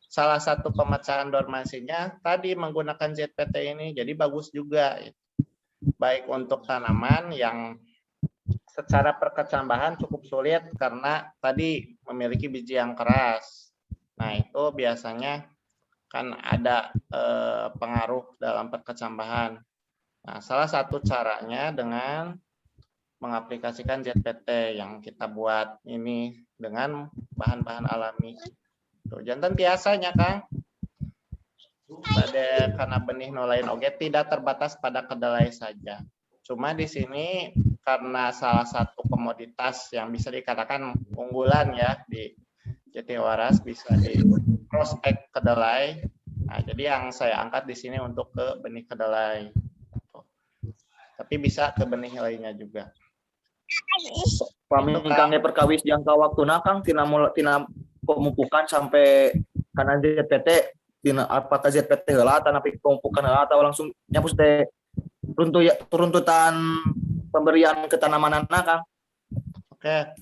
Salah satu pemecahan dormansinya tadi menggunakan ZPT ini, jadi bagus juga. Baik untuk tanaman yang secara perkecambahan cukup sulit karena tadi memiliki biji yang keras. Nah itu biasanya kan ada pengaruh dalam perkecambahan. Nah salah satu caranya dengan mengaplikasikan ZPT yang kita buat ini dengan bahan-bahan alami. Tuh, jantan biasanya Kang, pada karena benih nolain oge tidak terbatas pada kedelai saja. Cuma di sini karena salah satu komoditas yang bisa dikatakan unggulan ya di JT Waras bisa di prospek kedelai. Nah, jadi yang saya angkat di sini untuk ke benih kedelai. Tapi bisa ke benih lainnya juga. Kami Kang perkawis jangka waktuna Kang tina pemupukan sampai karena ZPT tina apakah ZPT heula atau napi pemupukan heula atau langsung nyapus teh runtutan pemberian ke tanaman Kang. Oke.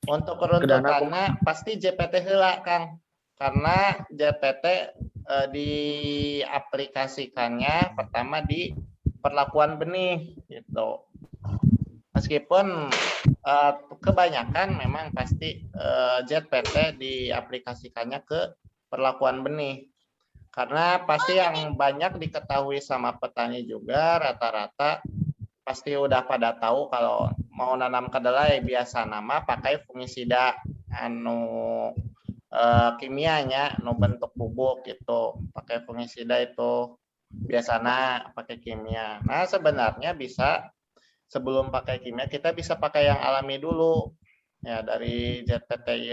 Untuk runtutannya pasti JPT heula Kang. Karena JPT diaplikasikannya pertama di perlakuan benih gitu. Meskipun kebanyakan memang pasti ZPT diaplikasikannya ke perlakuan benih. Karena pasti yang banyak diketahui sama petani juga rata-rata pasti udah pada tahu kalau mau nanam kedelai biasa nama pakai fungisida anu kimianya anu bentuk bubuk gitu. Pakai fungisida itu biasanya pakai kimia. Nah, sebenarnya bisa sebelum pakai kimia kita bisa pakai yang alami dulu ya dari ZPT.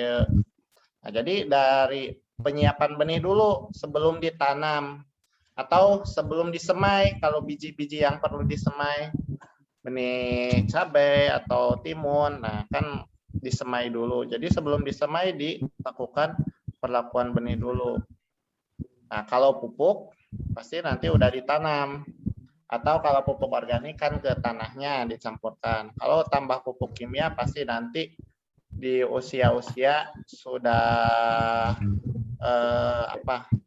Nah, jadi dari penyiapan benih dulu sebelum ditanam atau sebelum disemai kalau biji-biji yang perlu disemai benih cabai atau timun, nah kan disemai dulu. Jadi sebelum disemai dilakukan perlakuan benih dulu. Nah, kalau pupuk pasti nanti udah ditanam. Atau kalau pupuk organik kan ke tanahnya dicampurkan. Kalau tambah pupuk kimia pasti nanti di usia-usia sudah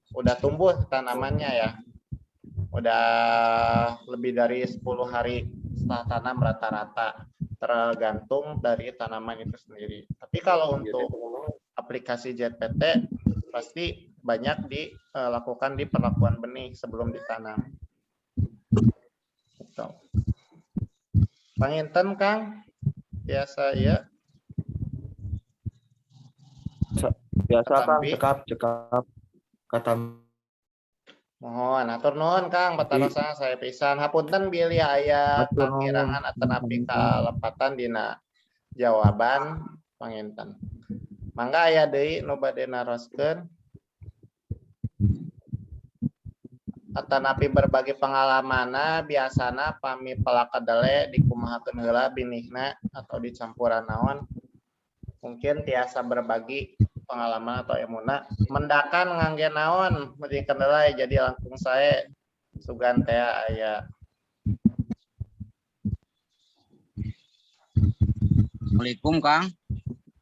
udah tumbuh tanamannya ya. Udah lebih dari 10 hari setelah tanam rata-rata. Tergantung dari tanaman itu sendiri. Tapi kalau untuk aplikasi ZPT pasti banyak dilakukan di perlakuan benih sebelum ditanam. Panginten Kang, biasa ya. Biasa Kang, cekap kata mohon atur nuhun Kang, patarosan saya pisan. Hapunten bilih aya kakirangan atanapi kalepatan dina jawaban panginten. Mangga aya deui nu bade naroskeun. Atanapi berbagi pengalamanna biasana pami pelak kedelai dikumahakeun heula binihna atau dicampuran naon. Mungkin tiasa berbagi pengalaman atau ilmuna mendakan ngangge naon benih kedelai jadi langkung sae sugan teh aya. Assalamualaikum Kang.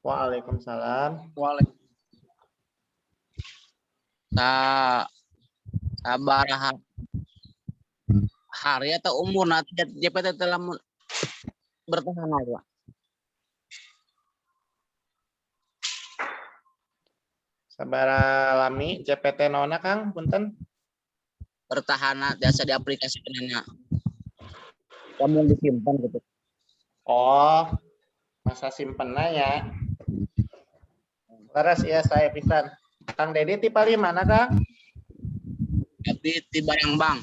Waalaikumsalam. Sabaraha hari atau umur nanti JPT telah bertahan apa? Sabaraha lami JPT naonna Kang punten? Bertahan biasa diaplikasikan. kamu disimpan gitu. Oh, masa simpennya ya. Laras ya saya pisan. Kang Dedi ti paling mana Kang? Tapi di barang bank.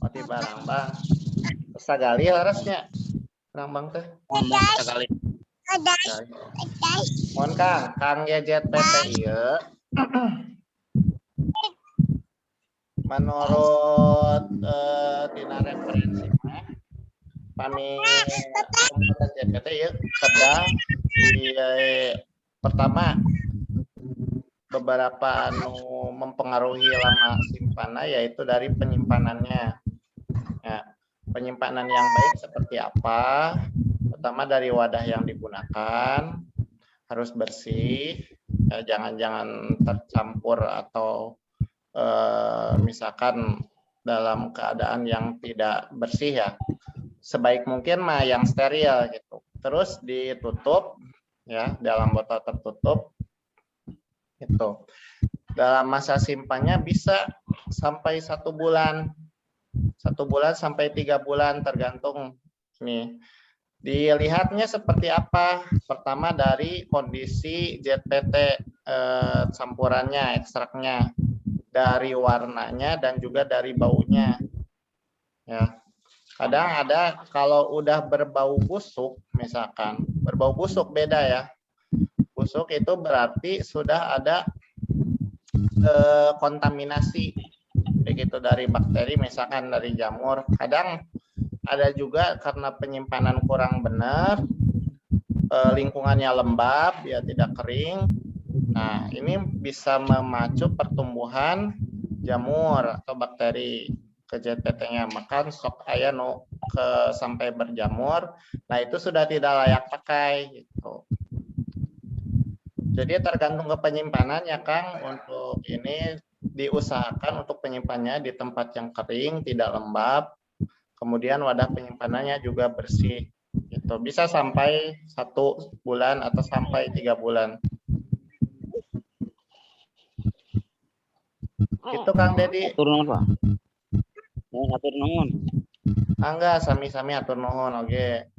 Oh di Barangbang. Sagali larasnya. Barangbang teh. Ngomong sekali. Mohon Kang Gadget PT ieu. Menurut tina referensi mah pami komunitas JPT ieu sedang di pertama beberapa anu mempengaruhi lama simpanan yaitu dari penyimpanannya. Ya, penyimpanan yang baik seperti apa? Pertama dari wadah yang digunakan harus bersih, ya, jangan tercampur atau misalkan dalam keadaan yang tidak bersih ya. Sebaik mungkin mah yang steril gitu. Terus ditutup ya dalam botol tertutup. Itu dalam masa simpannya bisa sampai 1 bulan, 1 bulan sampai 3 bulan tergantung nih dilihatnya seperti apa. Pertama dari kondisi JPT campurannya, ekstraknya, dari warnanya dan juga dari baunya ya. Kadang ada kalau udah berbau busuk, misalkan berbau busuk beda ya. Busuk itu berarti sudah ada kontaminasi begitu dari bakteri, misalkan dari jamur. Kadang ada juga karena penyimpanan kurang benar, lingkungannya lembab ya, tidak kering. Nah ini bisa memacu pertumbuhan jamur atau bakteri ke JPT-nya, maka sok aya nu ke sampai berjamur. Nah itu sudah tidak layak pakai gitu. Jadi tergantung ke penyimpanan ya Kang. Untuk ini diusahakan untuk penyimpanannya di tempat yang kering, tidak lembab. Kemudian wadah penyimpanannya juga bersih. Gitu. Bisa sampai 1 bulan atau sampai 3 bulan. Itu Kang Dedi. Atur nuhun, Pak. Atur nuhun. Angga sami-sami atur nuhun oge.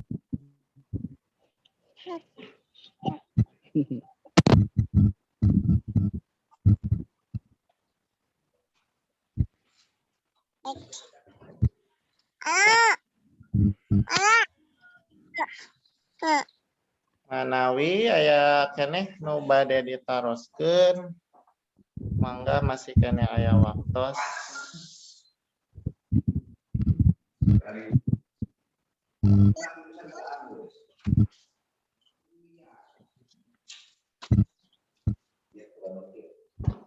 Manawi aya keneh nu bade ditaroskeun. Mangga masih kene aya waktos.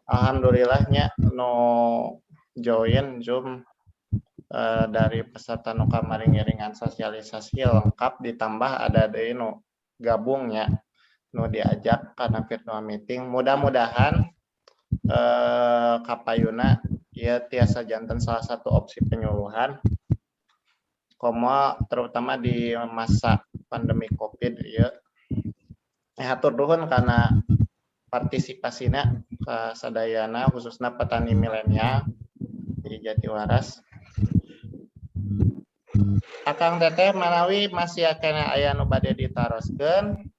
Alhamdulillahnya no join Zoom dari peserta nu kamari ngiringan sosialisasi lengkap, ditambah ada deui nu gabungnya nu diajak karena virtual meeting. Mudah-mudahan kapayuna ya tiasa janten salah satu opsi penyuluhan komo terutama di masa pandemi Covid ya. Hatur nuhun karena partisipasinya ke sadayana khususnya petani milenial di Jatiwaras. Akang Teteh Manawi masih kena aya nu bade ditaroskeun.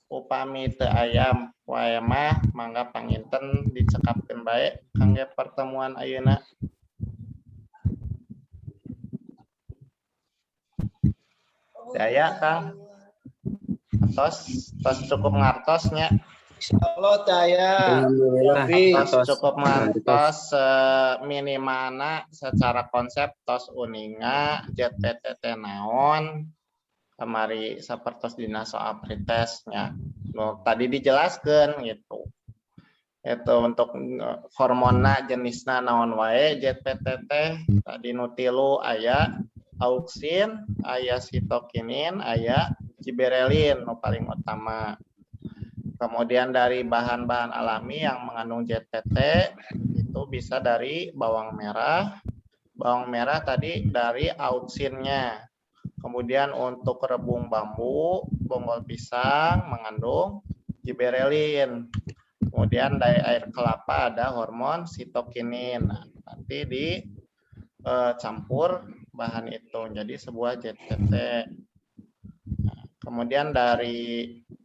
Upami teu aya wae mah mangga panginten dicekapkeun bae kangge pertemuan ayeuna. Daya Kang. Tos cukup ngartosnya. Halo Caya. Alhamdulillah. Tos cukup ngartos minimana secara konsep tos uninga JPT naon kamari sapertos dina soal pretestnya. Tadi dijelaskan gitu. Itu untuk hormona jenisna naon wae JPT tadi nutilu aya auksin, aya sitokinin, aya giberelin nu paling utama. Kemudian dari bahan-bahan alami yang mengandung JPT itu bisa dari bawang merah. Bawang merah tadi dari auksinnya. Kemudian untuk rebung bambu, bonggol pisang mengandung giberelin. Kemudian dari air kelapa ada hormon sitokinin. Nah, nanti di campur bahan itu jadi sebuah ZPT. Nah, kemudian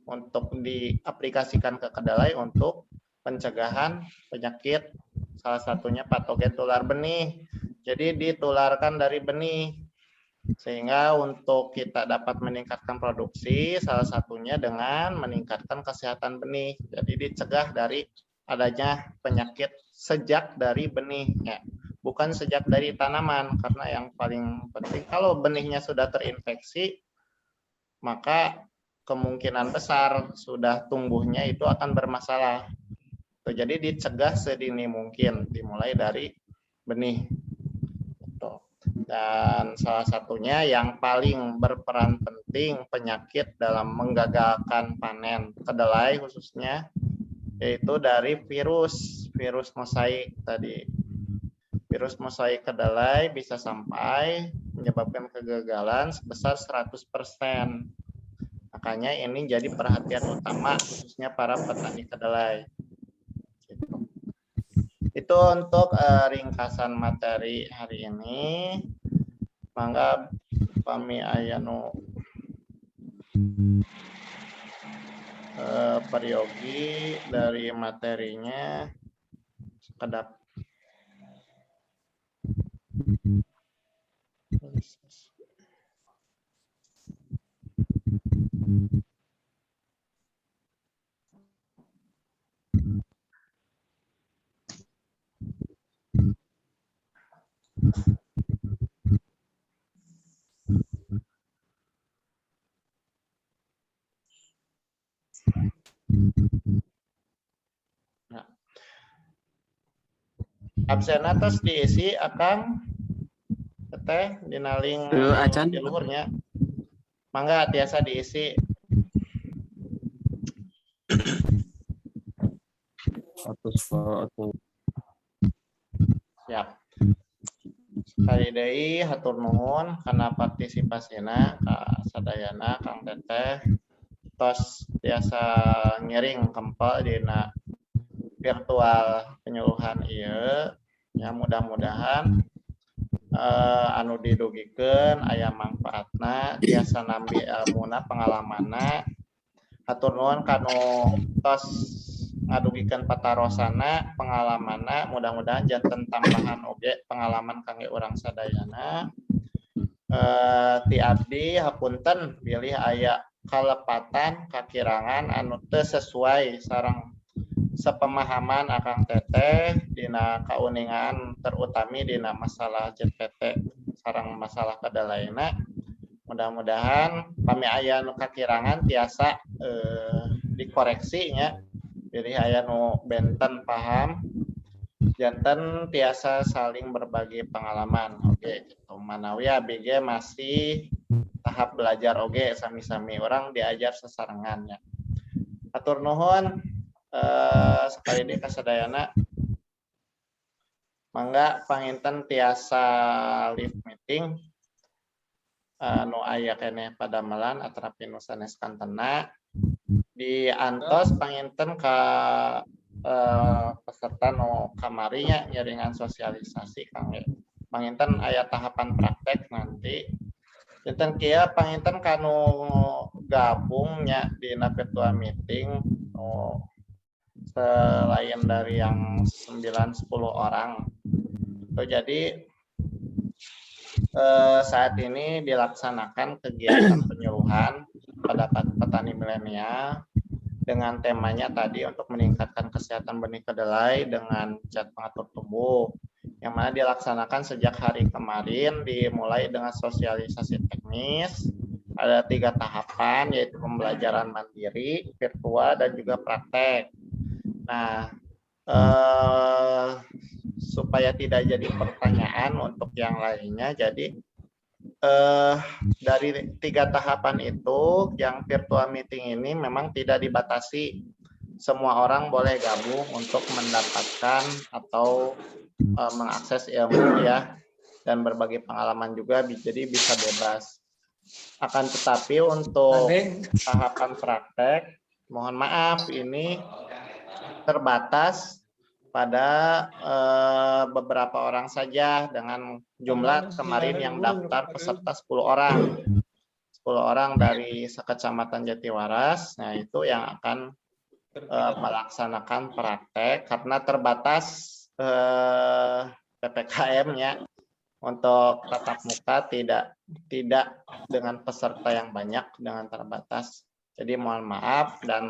untuk diaplikasikan ke kedelai untuk pencegahan penyakit, salah satunya patogen tular benih. Jadi ditularkan dari benih, sehingga untuk kita dapat meningkatkan produksi, salah satunya dengan meningkatkan kesehatan benih. Jadi dicegah dari adanya penyakit sejak dari benih, ya. Bukan sejak dari tanaman, karena yang paling penting kalau benihnya sudah terinfeksi, maka kemungkinan besar sudah tumbuhnya itu akan bermasalah. Jadi dicegah sedini mungkin, dimulai dari benih. Dan salah satunya yang paling berperan penting penyakit dalam menggagalkan panen kedelai khususnya, yaitu dari virus mosaik tadi. Virus mosaik kedelai bisa sampai menyebabkan kegagalan sebesar 100%. Makanya ini jadi perhatian utama khususnya para petani kedelai. Itu untuk ringkasan materi hari ini. Mangga kami ayano peryogi dari materinya sekedap. Nah. Absena terus diisi akang teh dinaling Acan. di luhurnya. Mangga tiasa diisi. Siap. Sekali deui hatur nuhun kana partisipasina ka sadayana Kang Teteh. Tos tiasa ngiring kempel dina virtual penyuluhan ieu. Ya mudah-mudahan anu didugikeun aya manfaatna, tiasa nambi ilmuna pengalamanna. Hatur nuhun kanu tos ngadugikeun patarosana pengalamanna, mudah-mudahan janten tambahan oge pengalaman kangge urang sadayana. Ti abdi hapunten bilih aya kalepatan kakirangan anu teu sesuai sareng sepemahaman Akang Teteh dina kauningan terutami dina masalah ZPT sareng masalah kedalaina. Mudah-mudahan kami aya nu kakirangan tiasa dikoreksi nya. Jadi aya nu benten paham, janten tiasa saling berbagi pengalaman. Oke, gitu. Manawi ABG masih tahap belajar oge sami-sami orang diajar sesarengannya. Atur nuhun sekali deui kasadayana. Mangga panginten tiasa live meeting nu aya keneh padamelan atrapi nu sanes kantena diantos panginten ka peserta nu kamarinya nyaringan sosialisasi kangge panginten aya tahapan praktek nanti. Dinten kieu panginten kanu gabungnya dina virtual meeting selain dari yang 9-10 orang. Jadi saat ini dilaksanakan kegiatan penyuluhan pada petani milenial dengan temanya tadi untuk meningkatkan kesehatan benih kedelai dengan zat pengatur tumbuh, yang mana dilaksanakan sejak hari kemarin, dimulai dengan sosialisasi teknis. Ada 3 tahapan, yaitu pembelajaran mandiri, virtual, dan juga praktek. Nah, supaya tidak jadi pertanyaan untuk yang lainnya, jadi dari 3 tahapan itu, yang virtual meeting ini memang tidak dibatasi. Semua orang boleh gabung untuk mendapatkan atau mengakses ilmu ya, dan berbagi pengalaman juga, jadi bisa bebas. Akan tetapi untuk tahapan praktek, mohon maaf ini terbatas kepada beberapa orang saja dengan jumlah kemarin yang daftar peserta 10 orang. 10 orang dari sekecamatan Jatiwaras. Nah, itu yang akan melaksanakan praktek karena terbatas PPKM-nya untuk tatap muka tidak dengan peserta yang banyak, dengan terbatas. Jadi mohon maaf dan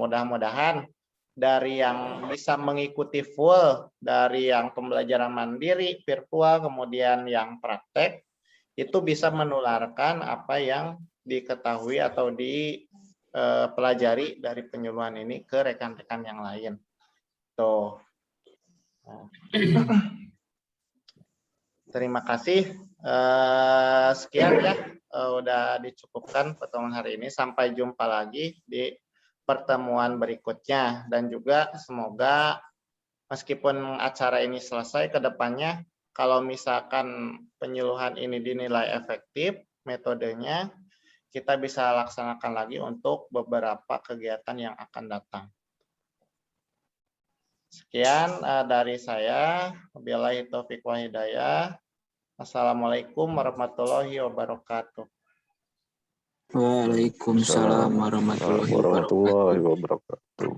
mudah-mudahan dari yang bisa mengikuti full, dari yang pembelajaran mandiri, virtual, kemudian yang praktek, itu bisa menularkan apa yang diketahui atau dipelajari dari penyuluhan ini ke rekan-rekan yang lain. Tuh. Nah. Terima kasih. Sekian ya, udah dicukupkan pertemuan hari ini. Sampai jumpa lagi di pertemuan berikutnya. Dan juga semoga meskipun acara ini selesai, ke depannya kalau misalkan penyuluhan ini dinilai efektif, metodenya, kita bisa laksanakan lagi untuk beberapa kegiatan yang akan datang. Sekian dari saya. Wabillahi taufiq wal hidayah. Assalamualaikum warahmatullahi wabarakatuh. Waalaikumsalam warahmatullahi wabarakatuh.